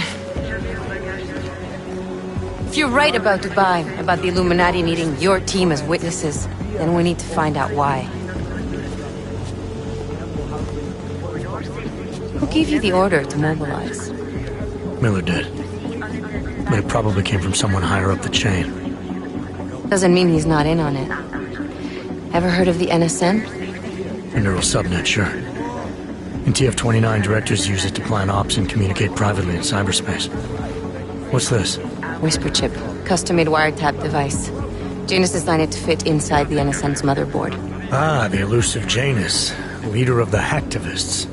If you're right about Dubai, about the Illuminati needing your team as witnesses, then we need to find out why. Who gave you the order to mobilize? Miller did. but it probably came from someone higher up the chain. Doesn't mean he's not in on it. Ever heard of the NSN? A neural subnet, sure. In TF-29, directors use it to plan ops and communicate privately in cyberspace. What's this? Whisper chip. Custom-made wiretap device. Janus designed it to fit inside the NSN's motherboard. Ah, the elusive Janus. Leader of the hacktivists.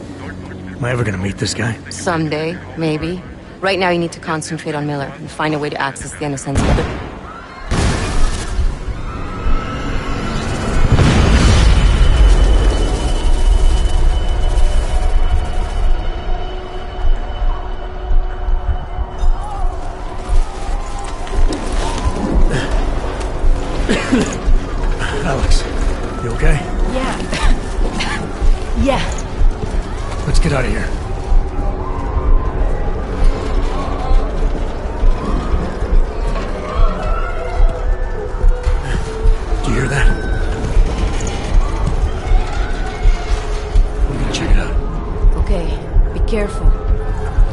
Am I ever gonna meet this guy? Someday, maybe. Right now you need to concentrate on Miller and find a way to access the NSN's motherboard. Alex, you okay? Yeah. Yeah. Let's get out of here. Do you hear that? We're gonna check it out. Okay, be careful.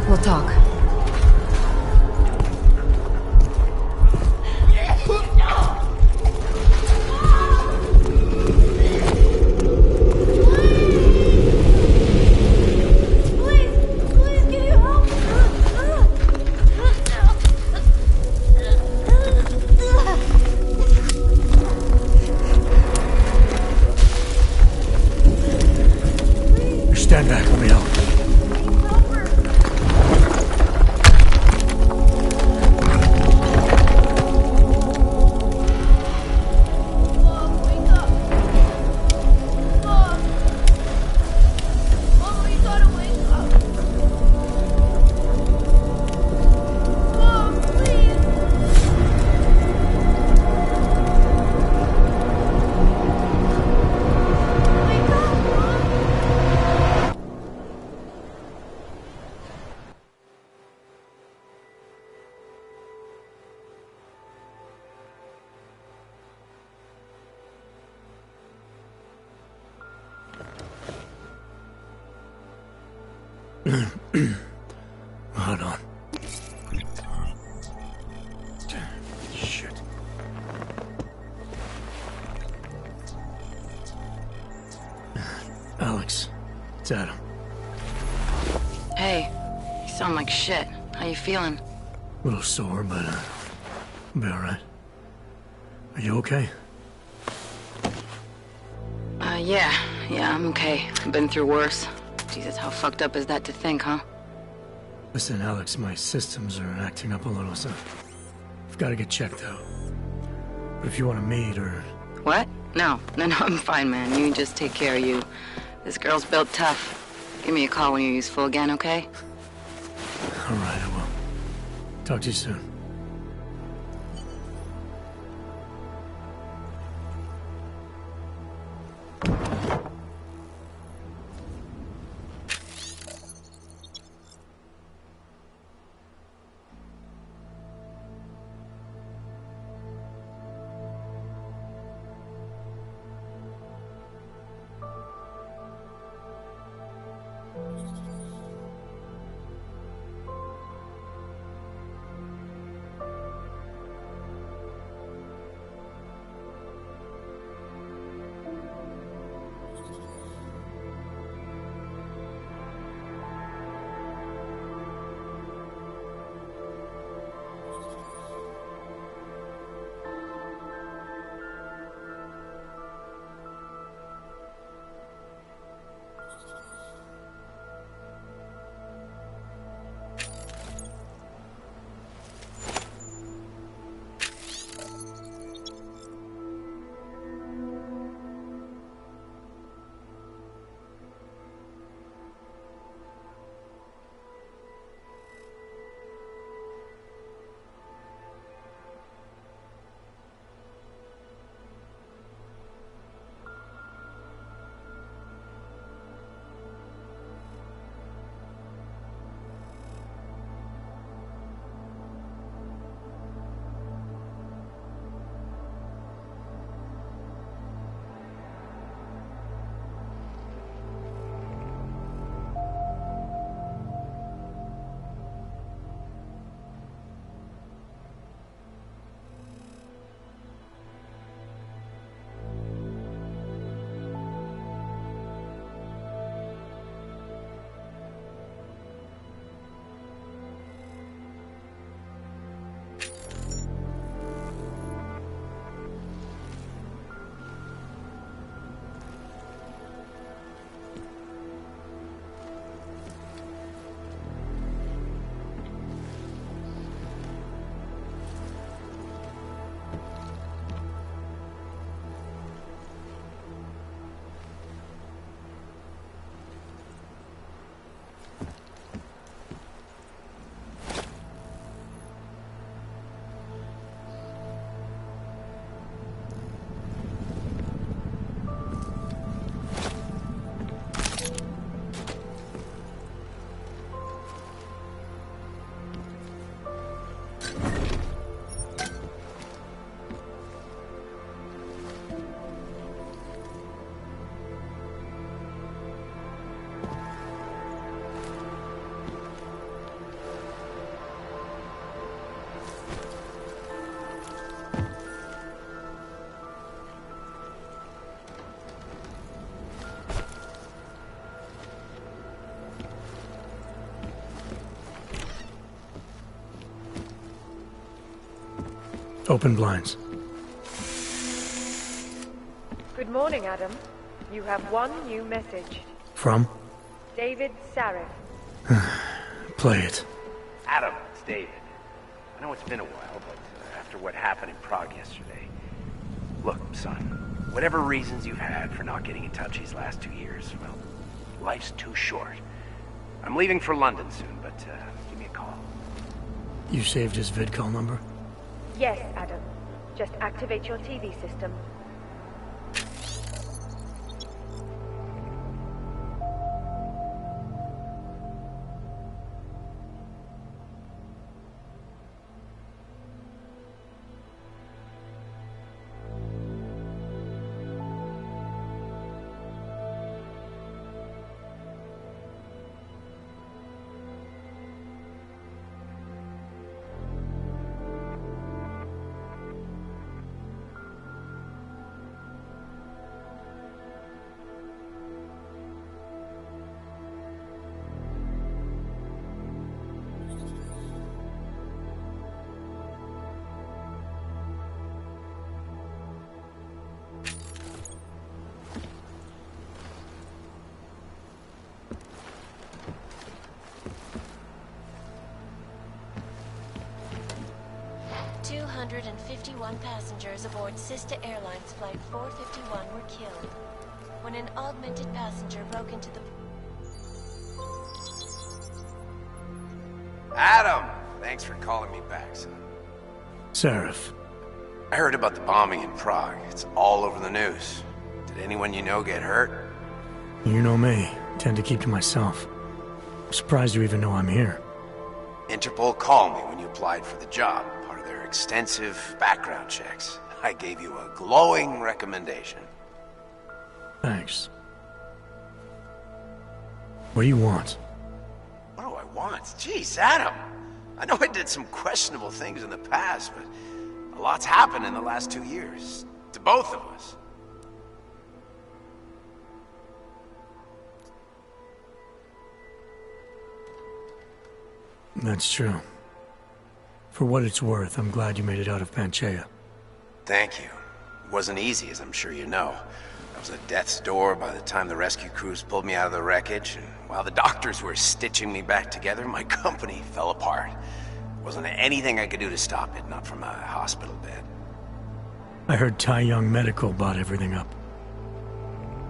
We'll talk. Stand back, let me help. Hold on. Shit. Alex, it's Adam. Hey, you sound like shit. How you feeling? A little sore, but I'll be alright. Are you okay? Yeah, I'm okay. I've been through worse. Jesus, how fucked up is that to think, huh? Listen, Alex, my systems are acting up a little, so I've got to get checked out. But if you want to meet or... What? No, I'm fine, man. You just take care of you. This girl's built tough. Give me a call when you're useful again, okay? Alright, I will. Talk to you soon. Open blinds. Good morning, Adam. You have one new message. From? David Sarif. Play it. Adam, it's David. I know it's been a while, but after what happened in Prague yesterday... Look, son, whatever reasons you've had for not getting in touch these last 2 years, well, life's too short. I'm leaving for London soon, but give me a call. You saved his VidCall number? Yes, Adam. Just activate your TV system. Passengers aboard Sister Airlines Flight 451 were killed when an augmented passenger broke into the... Adam! Thanks for calling me back, son. Sarif. I heard about the bombing in Prague. It's all over the news. Did anyone you know get hurt? You know me. I tend to keep to myself. I'm surprised you even know I'm here. Interpol called me when you applied for the job. Extensive background checks. I gave you a glowing recommendation. Thanks. What do you want? What do I want? Jeez, Adam. I know I did some questionable things in the past, but a lot's happened in the last 2 years. To both of us. That's true. For what it's worth, I'm glad you made it out of Panchea. Thank you. It wasn't easy, as I'm sure you know. I was at death's door by the time the rescue crews pulled me out of the wreckage, and while the doctors were stitching me back together, my company fell apart. There wasn't anything I could do to stop it, not from a hospital bed. I heard Tai Young Medical bought everything up.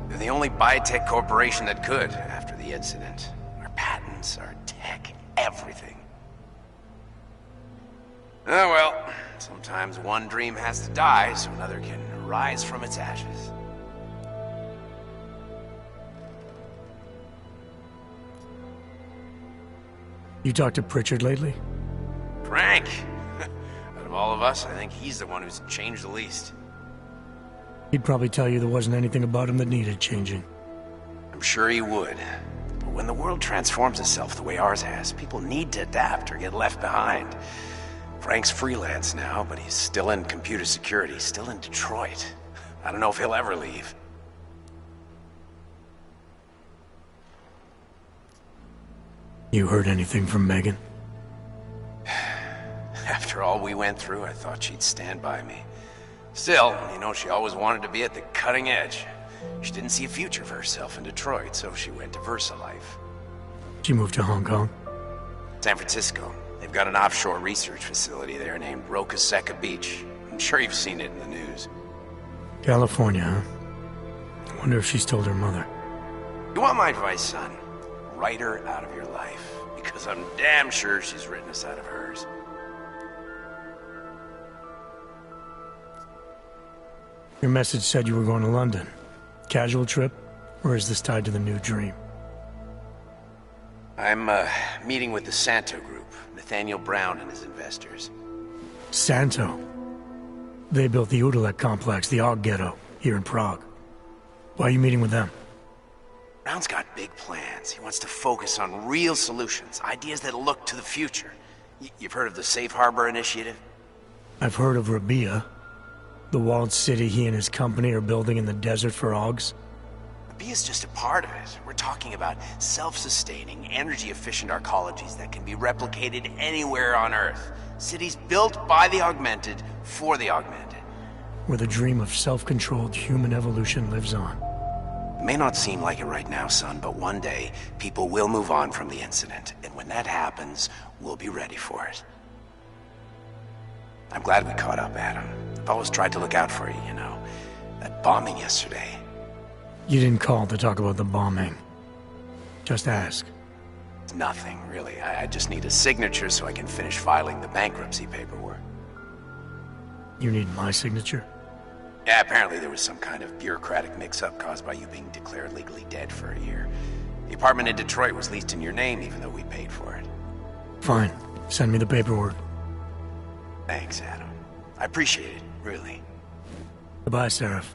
They're the only biotech corporation that could, after the incident. Our patents, our tech, everything. Oh well, sometimes one dream has to die so another can rise from its ashes. You talked to Pritchard lately? Frank! Out of all of us, I think he's the one who's changed the least. He'd probably tell you there wasn't anything about him that needed changing. I'm sure he would. But when the world transforms itself the way ours has, people need to adapt or get left behind. Frank's freelance now, but he's still in computer security, still in Detroit. I don't know if he'll ever leave. You heard anything from Megan? After all we went through, I thought she'd stand by me. Still, you know, she always wanted to be at the cutting edge. She didn't see a future for herself in Detroit, so she went to VersaLife. She moved to Hong Kong? San Francisco. They've got an offshore research facility there named Roca Seca Beach. I'm sure you've seen it in the news. California, huh? I wonder if she's told her mother. You want my advice, son? Write her out of your life. Because I'm damn sure she's written us out of hers. Your message said you were going to London. Casual trip? Or is this tied to the new dream? I'm, meeting with the Santo Group. Nathaniel Brown and his investors. Santo? They built the Udalek complex, the Og Ghetto, here in Prague. Why are you meeting with them? Brown's got big plans. He wants to focus on real solutions, ideas that look to the future. You've heard of the Safe Harbor Initiative? I've heard of Rabia, the walled city he and his company are building in the desert for Augs. The bee is just a part of it. We're talking about self-sustaining, energy-efficient arcologies that can be replicated anywhere on Earth. Cities built by the augmented, for the augmented. Where the dream of self-controlled human evolution lives on. It may not seem like it right now, son, but one day, people will move on from the incident. And when that happens, we'll be ready for it. I'm glad we caught up, Adam. I've always tried to look out for you, you know. That bombing yesterday. You didn't call to talk about the bombing. Just ask. It's nothing, really. I just need a signature so I can finish filing the bankruptcy paperwork. You need my signature? Yeah, apparently there was some kind of bureaucratic mix-up caused by you being declared legally dead for a year. The apartment in Detroit was leased in your name, even though we paid for it. Fine. Send me the paperwork. Thanks, Adam. I appreciate it, really. Goodbye, Seraph.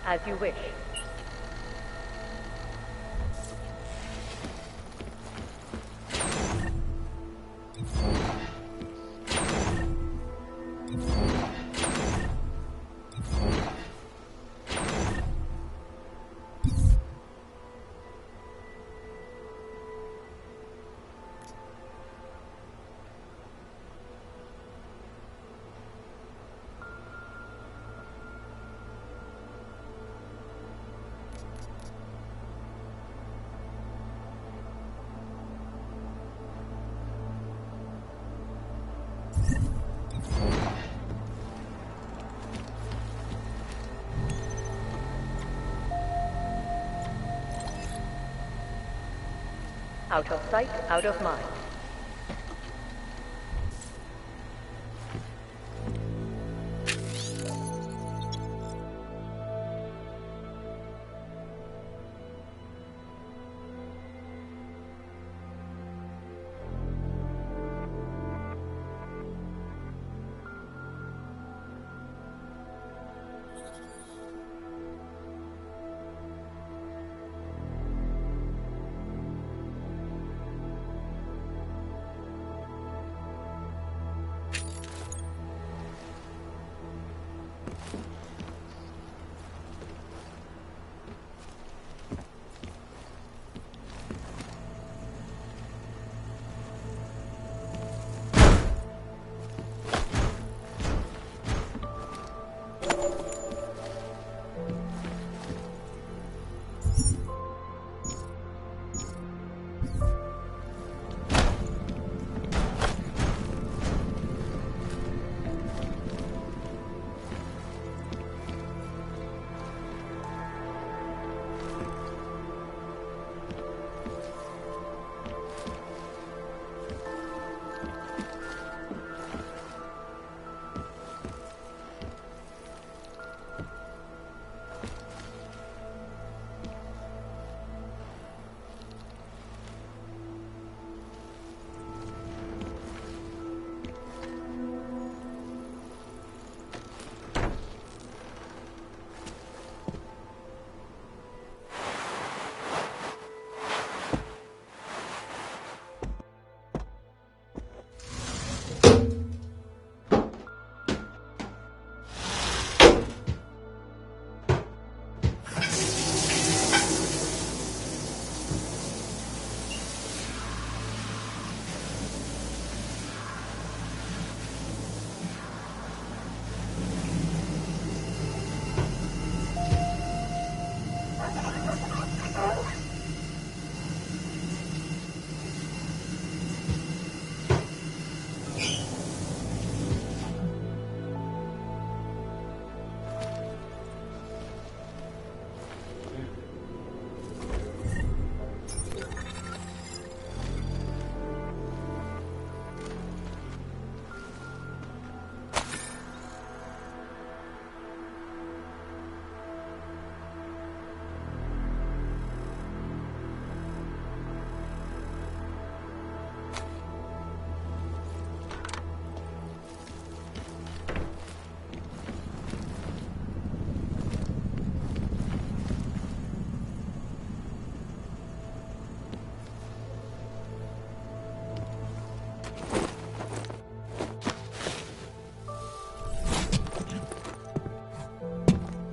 As you wish. Out of sight, out of mind.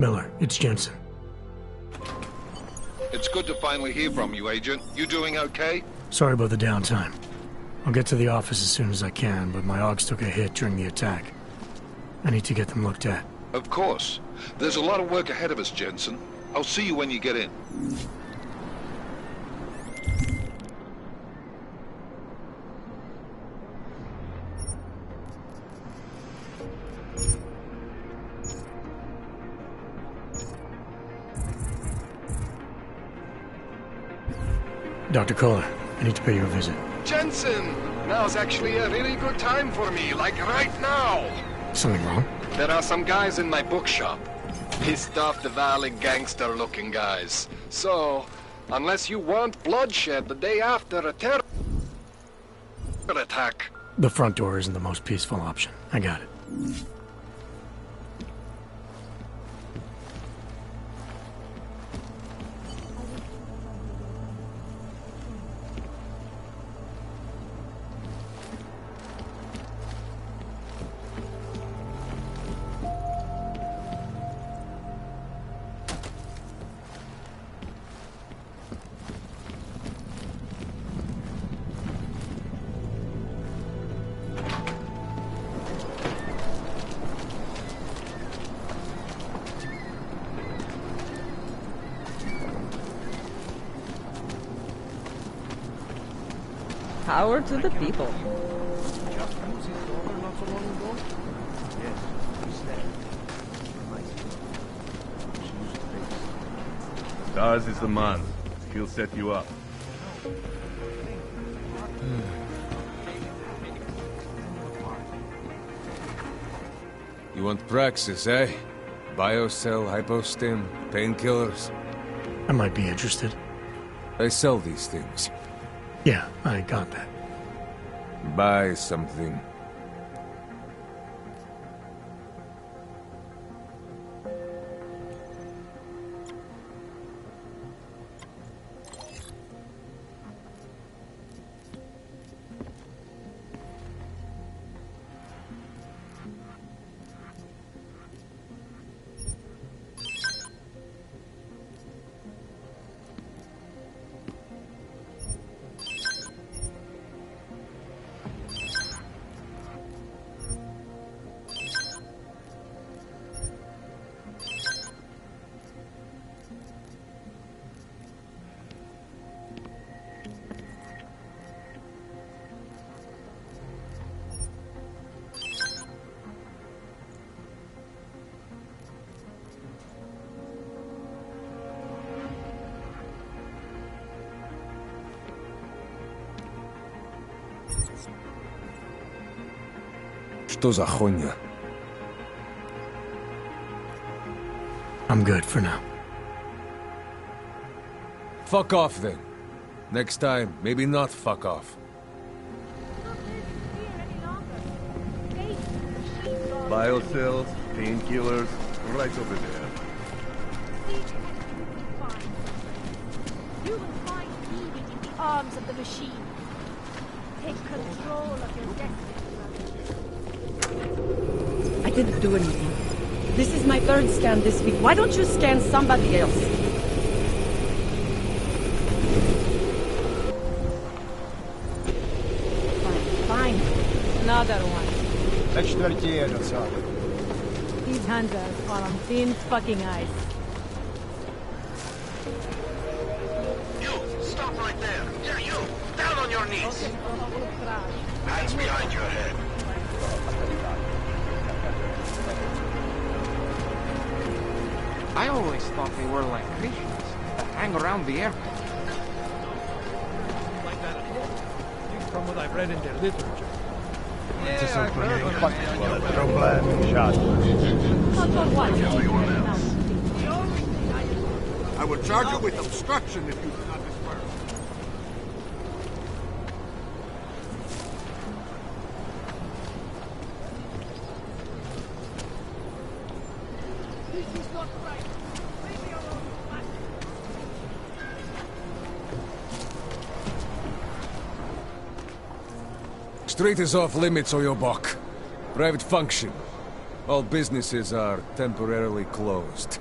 Miller, it's Jensen. It's good to finally hear from you, Agent. You doing okay? Sorry about the downtime. I'll get to the office as soon as I can, but my Augs took a hit during the attack. I need to get them looked at. Of course. There's a lot of work ahead of us, Jensen. I'll see you when you get in. Dr. Kohler, I need to pay you a visit. Jensen! Now's actually a really good time for me, like right now! Something wrong? There are some guys in my bookshop. Pissed off the Valley gangster-looking guys. So, unless you want bloodshed the day after a terror attack... The front door isn't the most peaceful option. I got it. Power to the people. Stars is the man. He'll set you up. You want Praxis, eh? Biocell, hypostim, painkillers? I might be interested. I sell these things. Yeah, I got that. Buy something. Что за хуйня? I'm good for now. Fuck off then. Next time, maybe not fuck off. Biocells, painkillers, right over there. You will find meaning in the arms of the machine. Take control of your destiny. I didn't do anything. This is my third scan this week. Why don't you scan somebody else? Fine. Another one. sir. These hunters are on thin fucking ice. You! Stop right there! Yeah, you! Down on your knees! Hands behind your head. I always thought they were like Christians that hang around the airport. Like that at all. From what I've read in their literature. I will charge you with obstruction if you do not disperse. This is not right. Leave me alone. Street is off limits, Oyobok. Private function. All businesses are temporarily closed.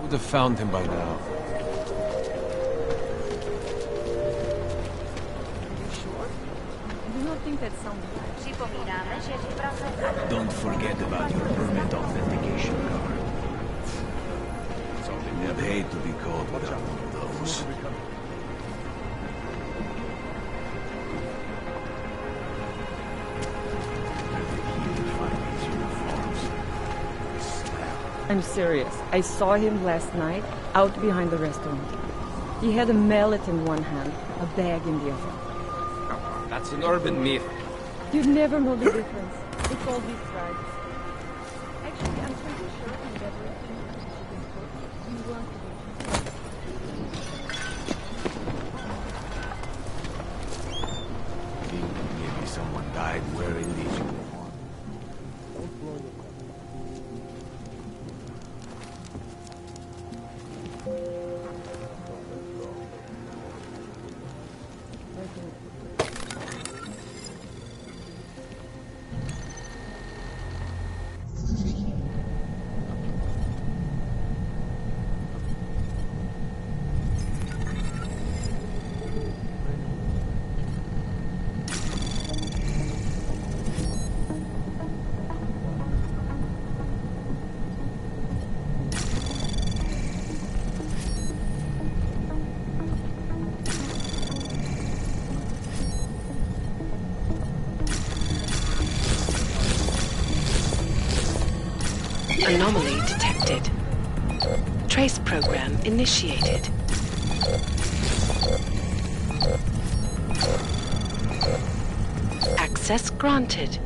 Would have found him by now. I do not think that sounds right. Don't forget about your permit authentication card. I'd hate to be caught without one of those. I'm serious. I saw him last night, out behind the restaurant. He had a mallet in one hand, a bag in the other. That's an urban myth. You'd never know the difference. It's all these tribes. Actually, I'm pretty sure I'm better at you weren't Maybe someone died wearing these uniforms. Anomaly detected. Trace program initiated. Access granted.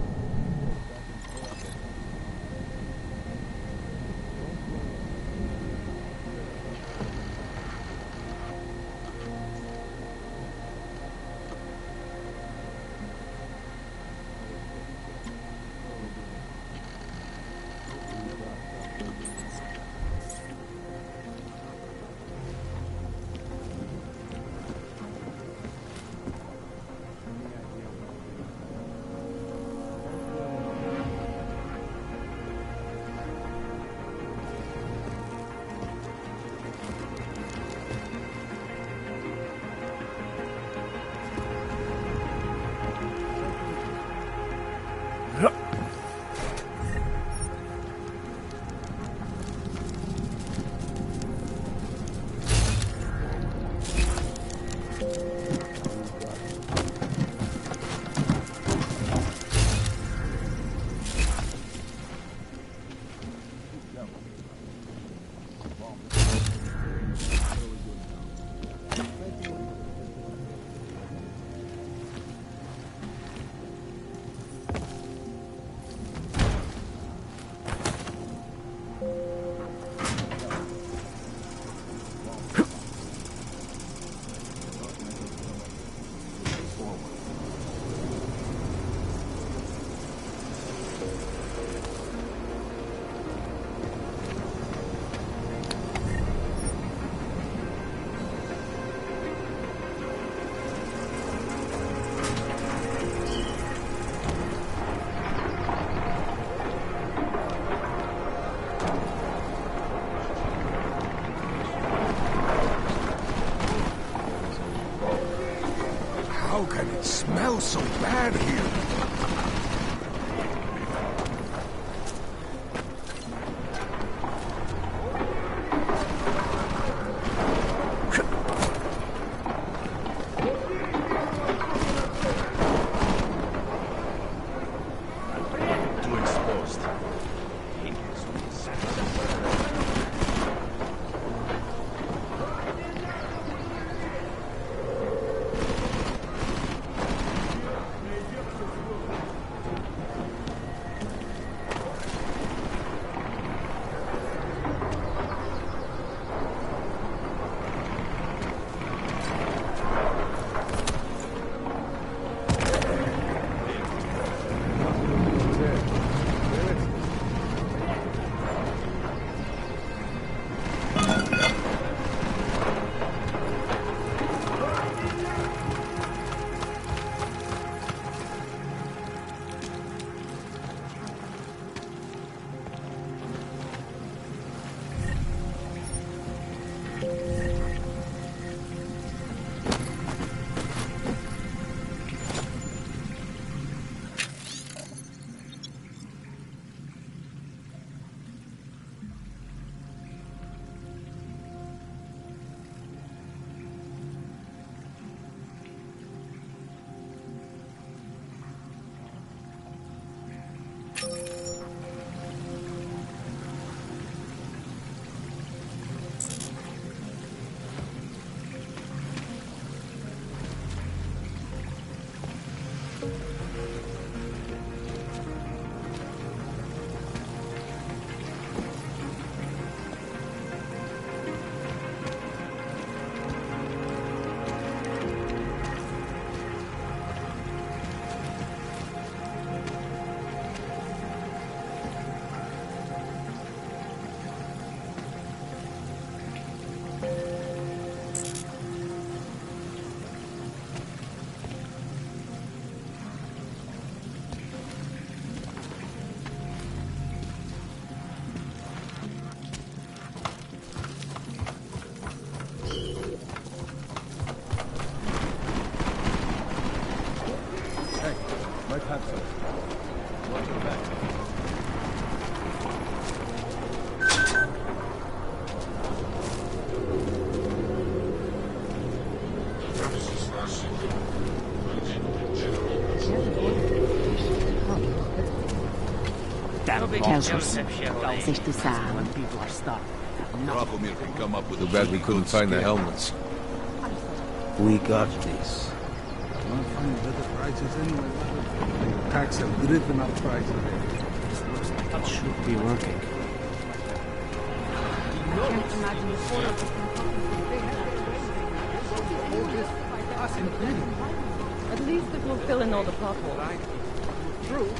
How can it smell so bad here? Too exposed. Might have some. Watch your back. Tells us, sich to sound when people are starving. Dracomir can come up with Too bad we couldn't find the helmets. We got this. Can't find better prices anyway. The tax have driven up prices. It should be working. Can't imagine the sort of Us included. At least it will fill in all the potholes. True.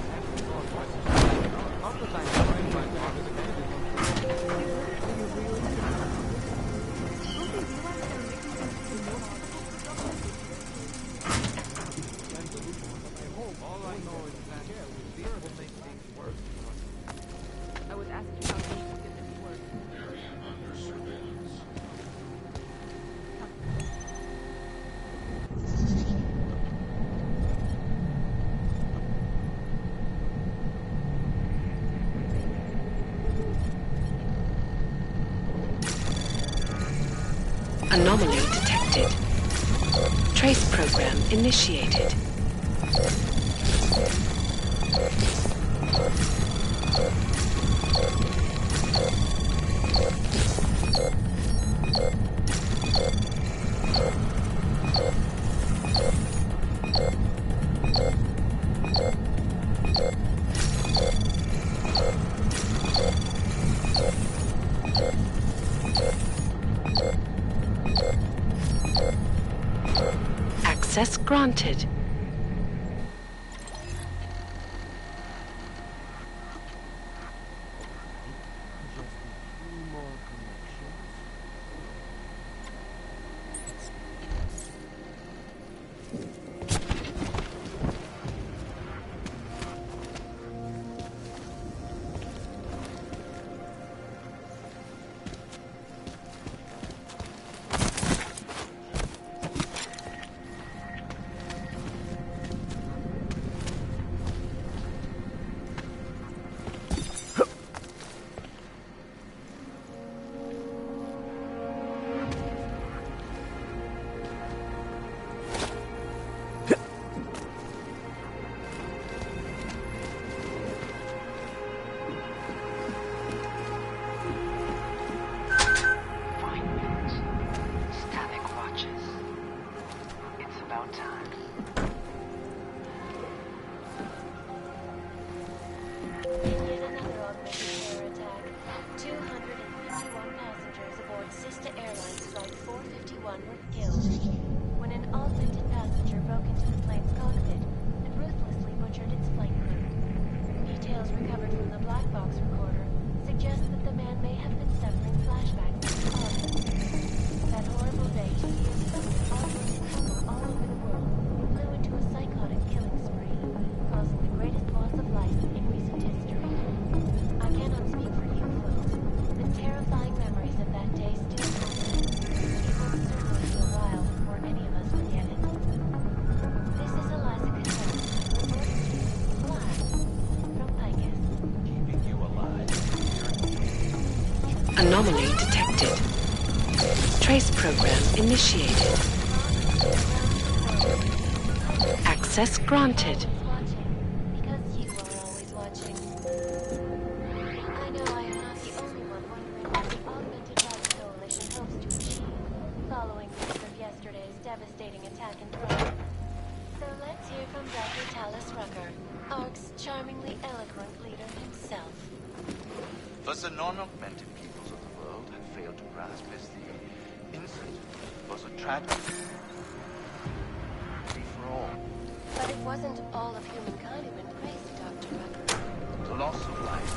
I would ask you how things will get this work. Anomaly detected. Trace program initiated. Access granted. Anomaly detected. Trace program initiated. Access granted. Because you are always watching. I know I am not the only one wondering what the Augmented Life Coalition hopes to achieve, following news of yesterday's devastating attack in Prague. So let's hear from Dr. Talis Rucker, ARC's charmingly eloquent leader himself. But the non-augmented peoples of the world have failed to grasp is the incident was a tragedy. For all. But it wasn't all of humankind who went crazy, Dr. Rucker. The loss of life.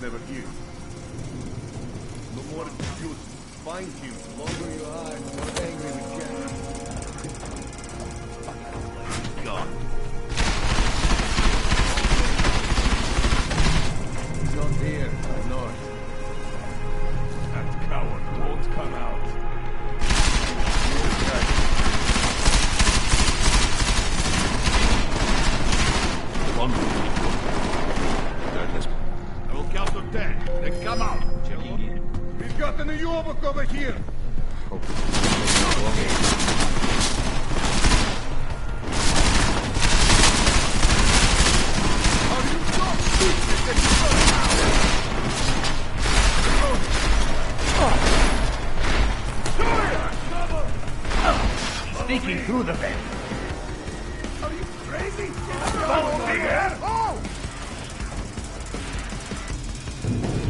never here. No more excuses. Fine you. The longer you hide, the more angry we get. God. He's not here. North. That coward won't come out. I will count to 10. Then come out. We've got an Uyobok over here. Sneaking through the vent. Are you crazy? Follow me here. Oh!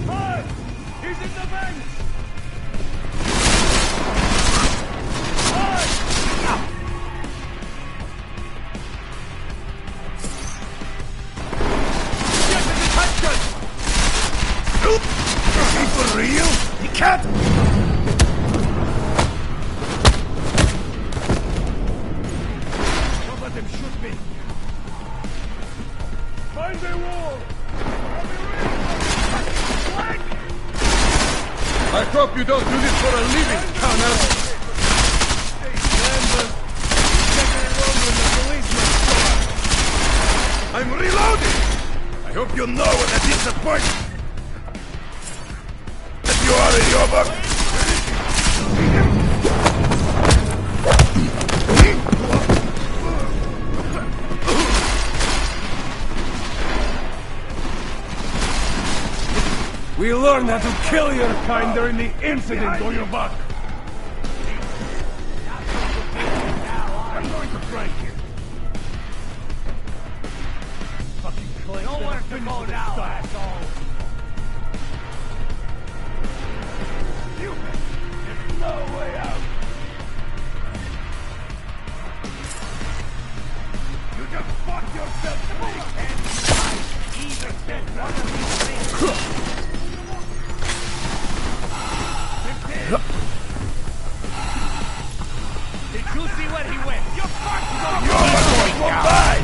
Hey! He's in the vent! Is he for real? He can't! Don't let them shoot me! Find the wall! I hope you don't do this for a living, Connor! I'm reloading! I hope you know what a disappointment that you are in your book. We learned how to kill your kind during the incident, Uyobok. I'm going to break you. Fucking clean. Nowhere to go now, asshole. There's no way out. You just fucked yourself to me, and either said one of these things. Did you see where he went? You're fucked! You're going to die!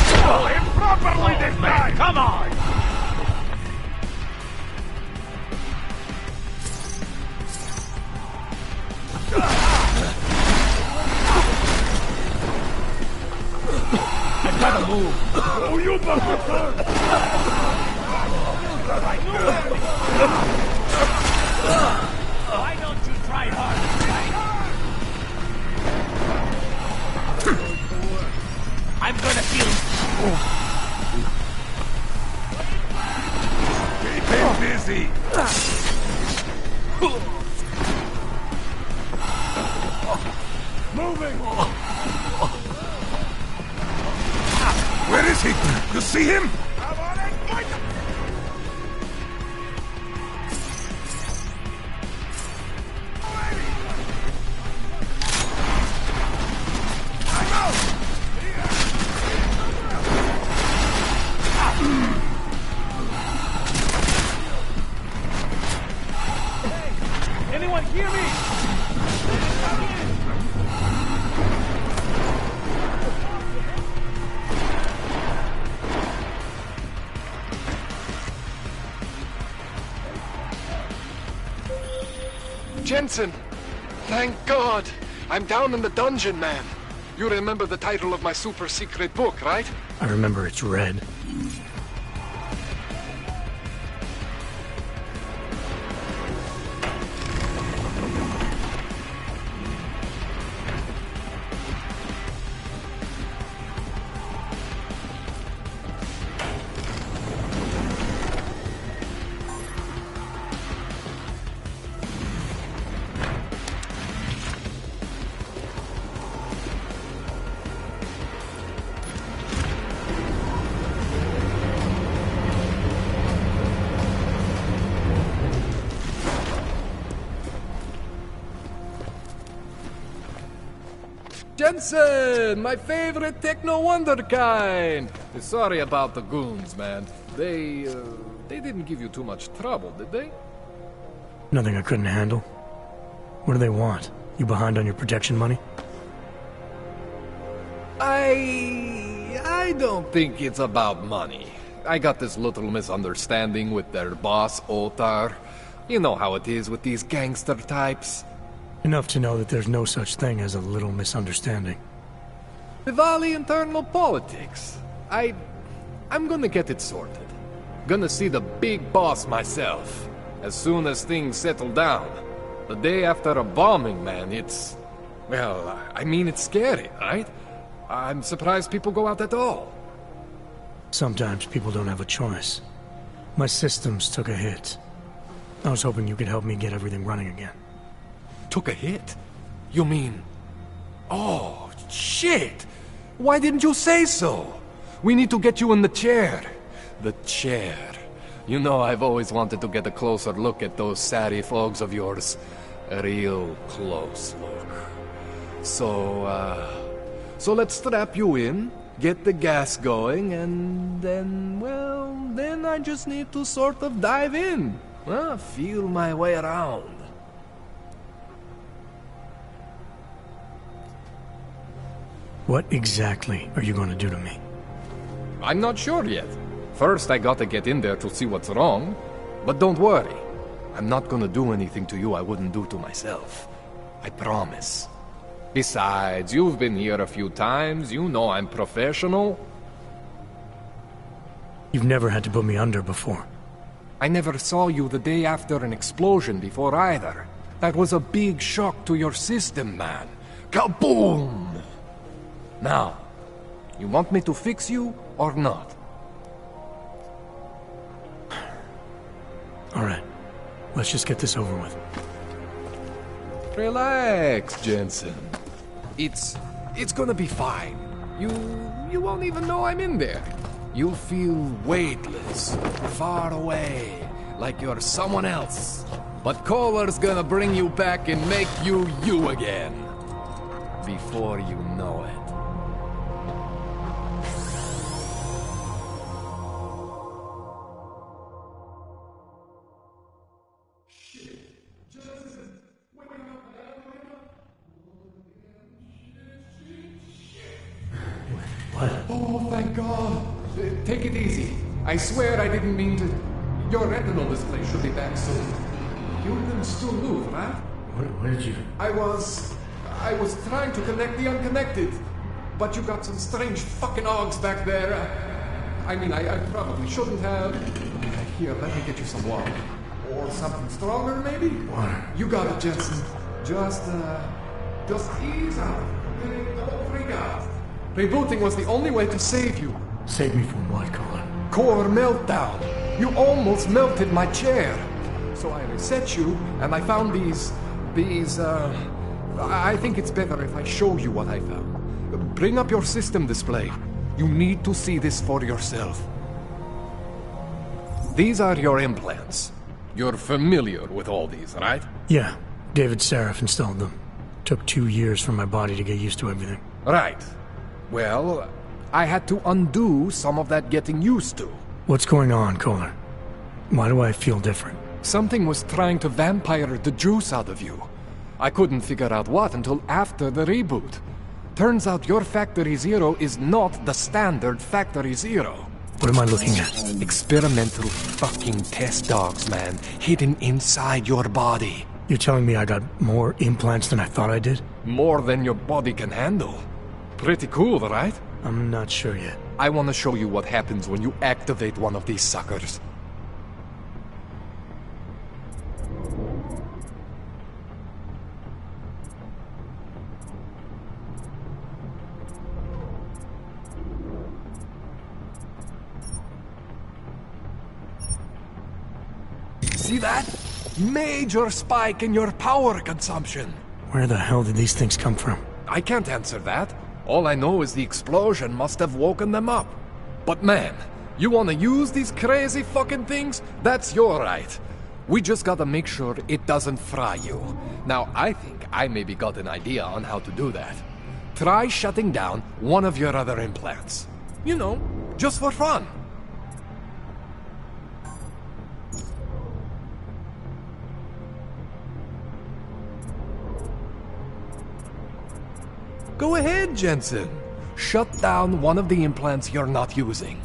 Kill him properly this time! Come on! I gotta move! Oh, you bastard! Why don't you try hard? I'm gonna kill you. Keep him busy. Moving. Where is he? You see him? Anyone hear me? Jensen! Thank God! I'm down in the dungeon, man. You remember the title of my super secret book, right? I remember it's red. Jensen, my favorite techno wonder kind. Sorry about the goons, man. They They didn't give you too much trouble, did they? Nothing I couldn't handle. What do they want? You behind on your protection money? I don't think it's about money. I got this little misunderstanding with their boss, Otar. You know how it is with these gangster types. Enough to know that there's no such thing as a little misunderstanding. Rivali internal politics. I'm gonna get it sorted. Gonna see the big boss myself. As soon as things settle down. The day after a bombing, man, it's... Well, I mean, it's scary, right? I'm surprised people go out at all. Sometimes people don't have a choice. My systems took a hit. I was hoping you could help me get everything running again. Took a hit? You mean... Oh, shit! Why didn't you say so? We need to get you in the chair. The chair. You know, I've always wanted to get a closer look at those Sarif Ogs of yours. A real close look. So let's strap you in, get the gas going, and then, well, then I just need to sort of dive in. Feel my way around. What exactly are you going to do to me? I'm not sure yet. First, I gotta get in there to see what's wrong. But don't worry. I'm not gonna do anything to you I wouldn't do to myself. I promise. Besides, you've been here a few times. You know I'm professional. You've never had to put me under before. I never saw you the day after an explosion before either. That was a big shock to your system, man. Kaboom! Now, you want me to fix you or not? All right. Let's just get this over with. Relax, Jensen. It's gonna be fine. You won't even know I'm in there. You'll feel weightless, far away, like you're someone else. But Kohler's gonna bring you back and make you you again. Before you know it. Oh, thank God. Take it easy. I swear I didn't mean to... Your retinal display should be back soon. You can still move, right? Where did you... I was trying to connect the unconnected. But you got some strange fucking Ogs back there. I mean, I probably shouldn't have. Here, let me get you some water. Or something stronger, maybe? Water. You got it, Jensen. Just ease out. Don't freak out. Rebooting was the only way to save you. Save me from what, Kohler? Core meltdown. You almost melted my chair. So I reset you, and I found these... I think it's better if I show you what I found. Bring up your system display. You need to see this for yourself. These are your implants. You're familiar with all these, right? Yeah. David Sarif installed them. Took 2 years for my body to get used to everything. Right. Well, I had to undo some of that getting used to. What's going on, Kohler? Why do I feel different? Something was trying to vampire the juice out of you. I couldn't figure out what until after the reboot. Turns out your Factory Zero is not the standard Factory Zero. What am I looking at? Experimental fucking test dogs, man. Hidden inside your body. You're telling me I got more implants than I thought I did? More than your body can handle. Pretty cool, right? I'm not sure yet. I want to show you what happens when you activate one of these suckers. See that? Major spike in your power consumption. Where the hell did these things come from? I can't answer that. All I know is the explosion must have woken them up. But man, you want to use these crazy fucking things? That's your right. We just gotta make sure it doesn't fry you. Now, I think I maybe got an idea on how to do that. Try shutting down one of your other implants. You know, just for fun. Go ahead, Jensen. Shut down one of the implants you're not using.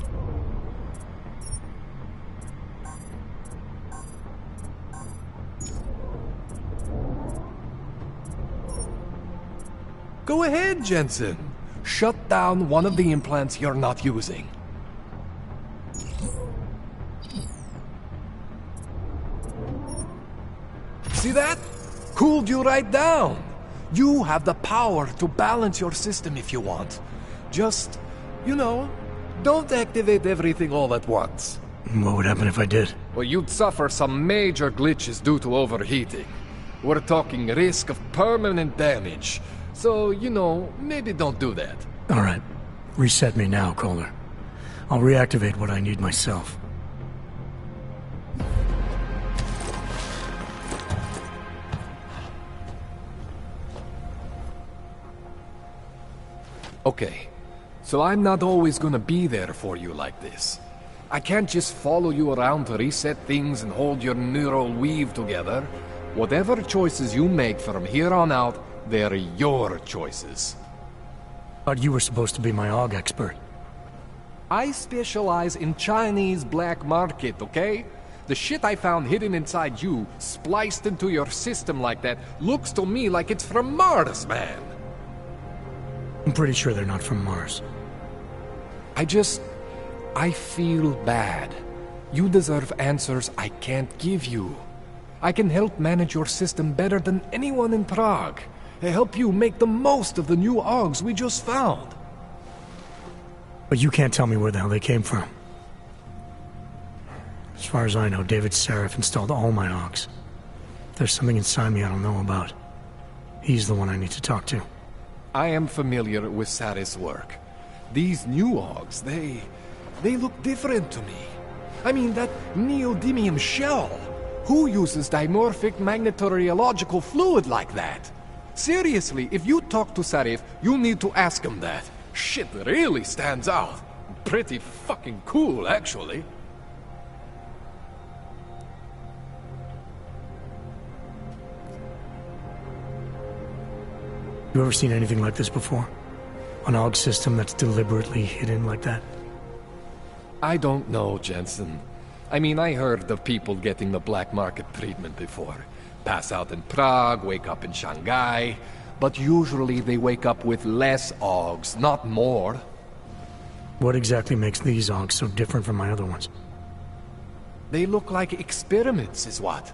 Go ahead, Jensen. Shut down one of the implants you're not using. See that? Cooled you right down. You have the power to balance your system if you want. Just, you know, don't activate everything all at once. What would happen if I did? Well, you'd suffer some major glitches due to overheating. We're talking risk of permanent damage. So, you know, maybe don't do that. All right. Reset me now, Kohler. I'll reactivate what I need myself. Okay, so I'm not always gonna be there for you like this. I can't just follow you around to reset things and hold your neural weave together. Whatever choices you make from here on out, they're your choices. Thought you were supposed to be my AUG expert. I specialize in Chinese black market, okay? The shit I found hidden inside you, spliced into your system like that, looks to me like it's from Mars, man. I'm pretty sure they're not from Mars. I feel bad. You deserve answers I can't give you. I can help manage your system better than anyone in Prague. Help you make the most of the new AUGs we just found. But you can't tell me where the hell they came from. As far as I know, David Sarif installed all my AUGs. If there's something inside me I don't know about, he's the one I need to talk to. I am familiar with Sarif's work. These new AUGs, they look different to me. I mean, that neodymium shell. Who uses dimorphic magnetorheological fluid like that? Seriously, if you talk to Sarif, you need to ask him that. Shit really stands out. Pretty fucking cool, actually. You ever seen anything like this before? An AUG system that's deliberately hidden like that? I don't know, Jensen. I mean, I heard of people getting the black market treatment before. Pass out in Prague, wake up in Shanghai. But usually they wake up with less AUGs, not more. What exactly makes these AUGs so different from my other ones? They look like experiments, is what.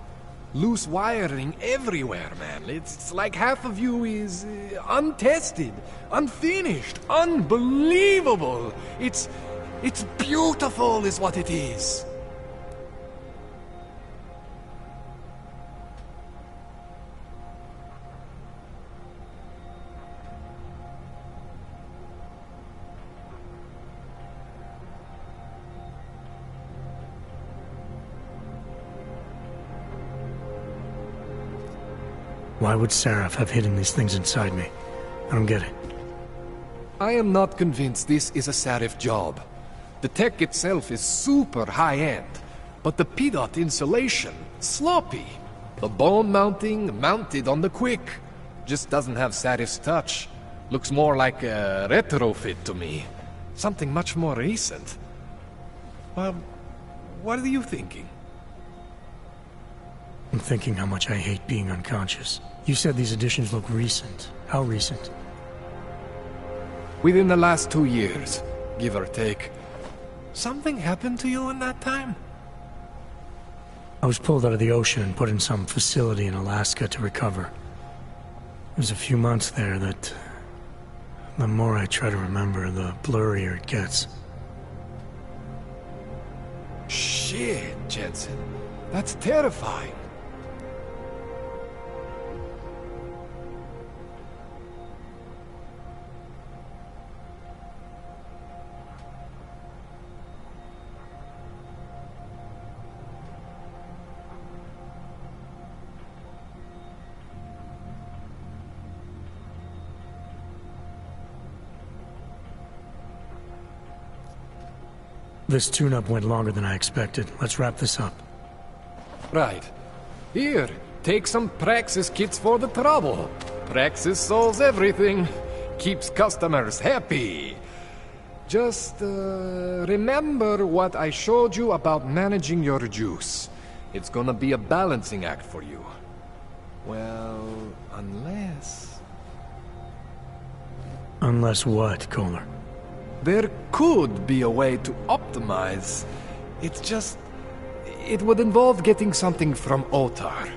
Loose wiring everywhere, man. It's like half of you is untested, unfinished, unbelievable. It's beautiful is what it is. Why would Sarif have hidden these things inside me? I don't get it. I am not convinced this is a Sarif job. The tech itself is super high-end, but the PDOT insulation, sloppy. The bone mounting, mounted on the quick. Just doesn't have Sarif's touch. Looks more like a retrofit to me. Something much more recent. Well, what are you thinking? I'm thinking how much I hate being unconscious. You said these additions look recent. How recent? Within the last 2 years, give or take. Something happened to you in that time? I was pulled out of the ocean and put in some facility in Alaska to recover. It was a few months there that... the more I try to remember, the blurrier it gets. Shit, Jensen. That's terrifying. This tune-up went longer than I expected. Let's wrap this up. Right. Here, take some Praxis kits for the trouble. Praxis solves everything. Keeps customers happy. Just remember what I showed you about managing your juice. It's gonna be a balancing act for you. Well, unless... Unless what, Kohler? There could be a way to optimize. It's just... It would involve getting something from Otar.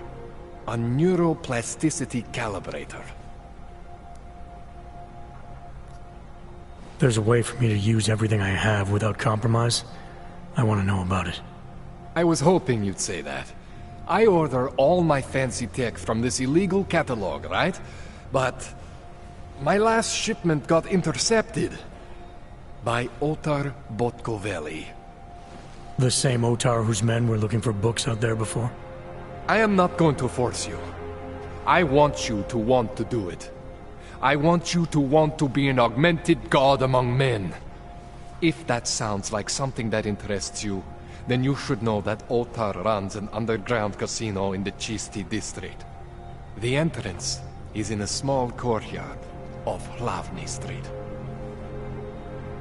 A neuroplasticity calibrator. There's a way for me to use everything I have without compromise? I want to know about it. I was hoping you'd say that. I order all my fancy tech from this illegal catalog, right? But my last shipment got intercepted by Otar Botkoveli. The same Otar whose men were looking for books out there before? I am not going to force you. I want you to want to do it. I want you to want to be an augmented god among men. If that sounds like something that interests you, then you should know that Otar runs an underground casino in the Chisti district. The entrance is in a small courtyard of Hlavny Street.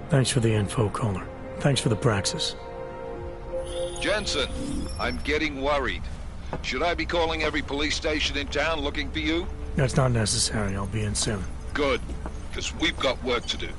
Thanks for the info, Kohler. Thanks for the praxis. Jensen, I'm getting worried. Should I be calling every police station in town looking for you? That's not necessary. I'll be in soon. Good, because we've got work to do.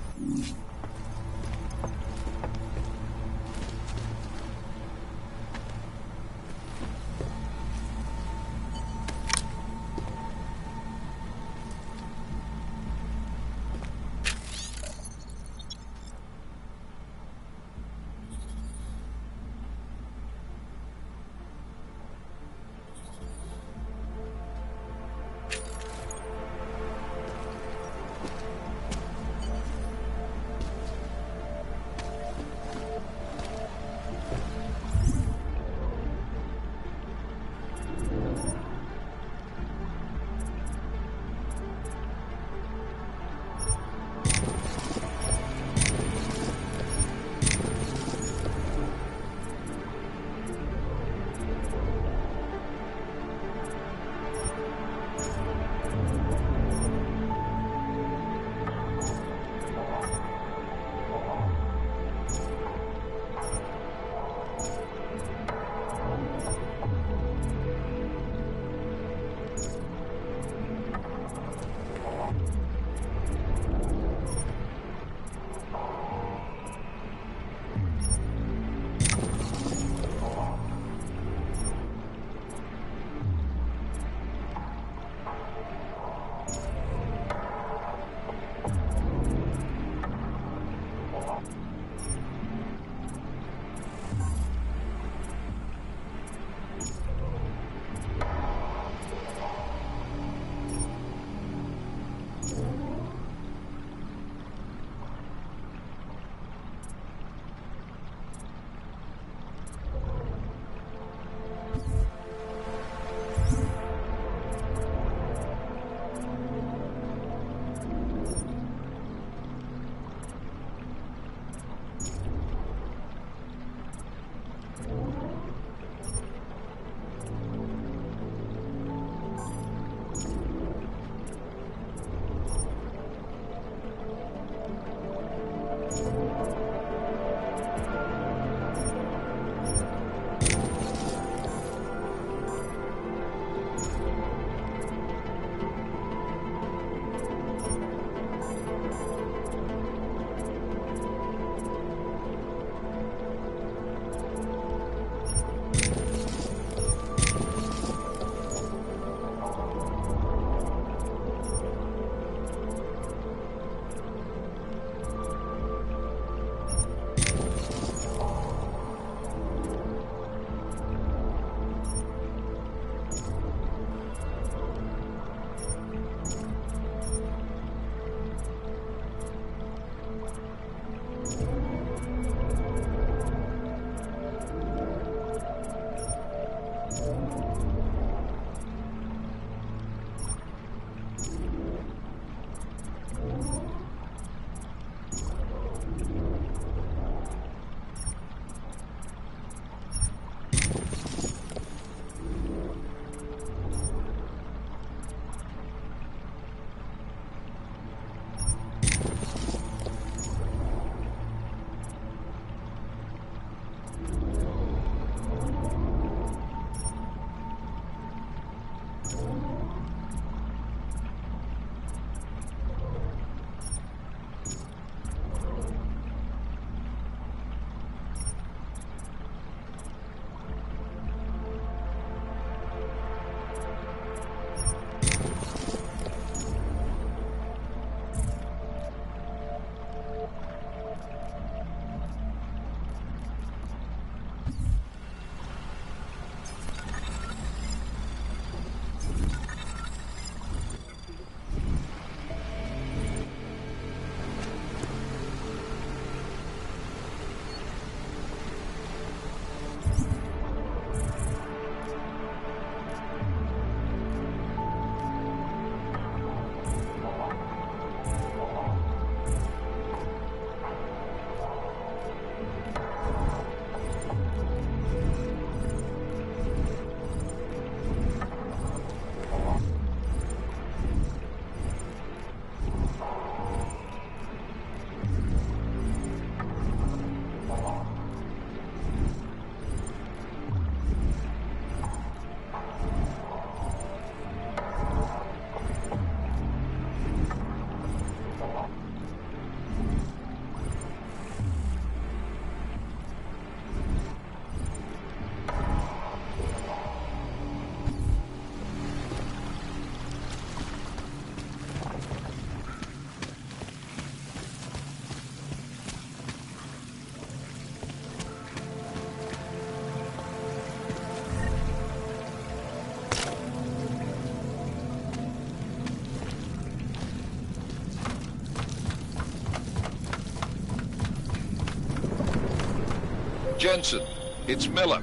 Jensen, it's Miller.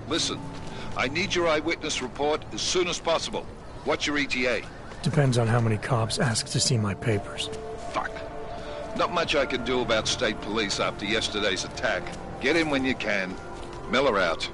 Listen, I need your eyewitness report as soon as possible. What's your ETA? Depends on how many cops ask to see my papers. Fuck. Not much I can do about state police after yesterday's attack. Get in when you can. Miller out.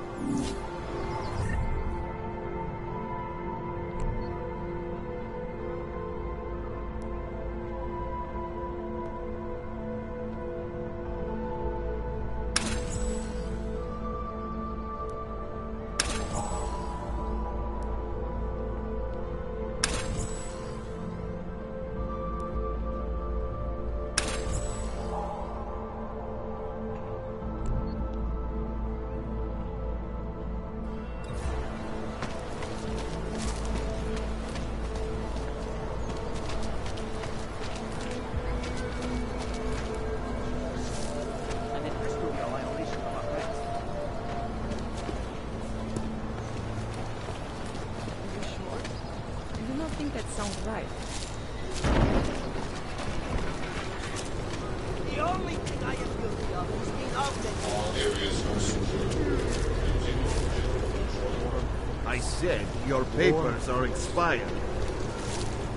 I said your papers are expired.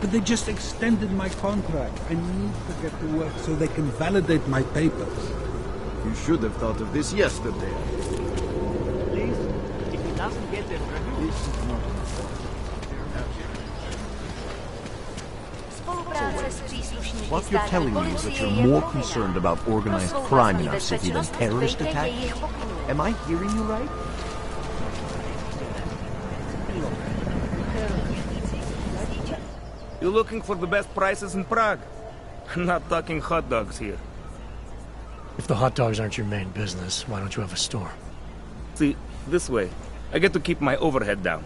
But they just extended my contract. I need to get to work so they can validate my papers. You should have thought of this yesterday. Please, if he doesn't get them removed... This is not... What you're telling me is that you're more concerned about organized crime in our city than terrorist attack? Am I hearing you right? You're looking for the best prices in Prague? I'm not talking hot dogs here. If the hot dogs aren't your main business, why don't you have a store? See, this way, I get to keep my overhead down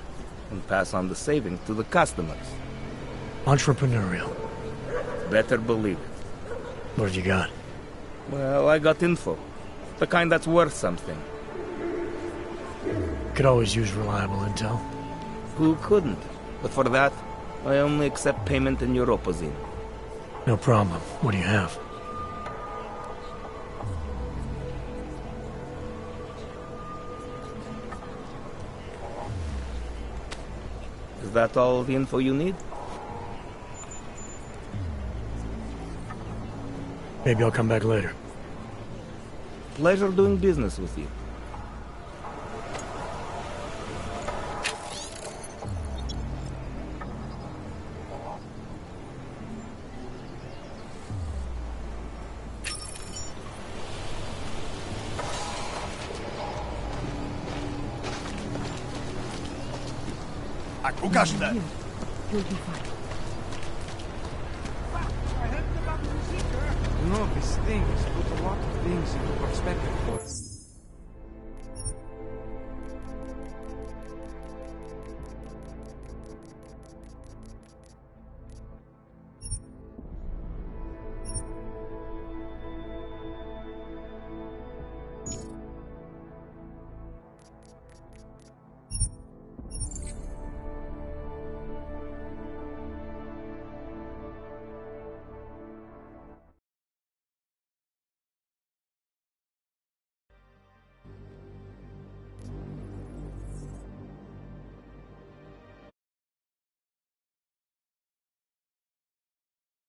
and pass on the savings to the customers. Entrepreneurial. Better believe it. What have you got? Well, I got info. The kind that's worth something. Could always use reliable intel. Who couldn't? But for that, I only accept payment in Europozine. No problem. What do you have? Is that all the info you need? Maybe I'll come back later. Pleasure doing business with you. Ukaż te! You'll be fine. You know, this thing has put a lot of things into perspective for us.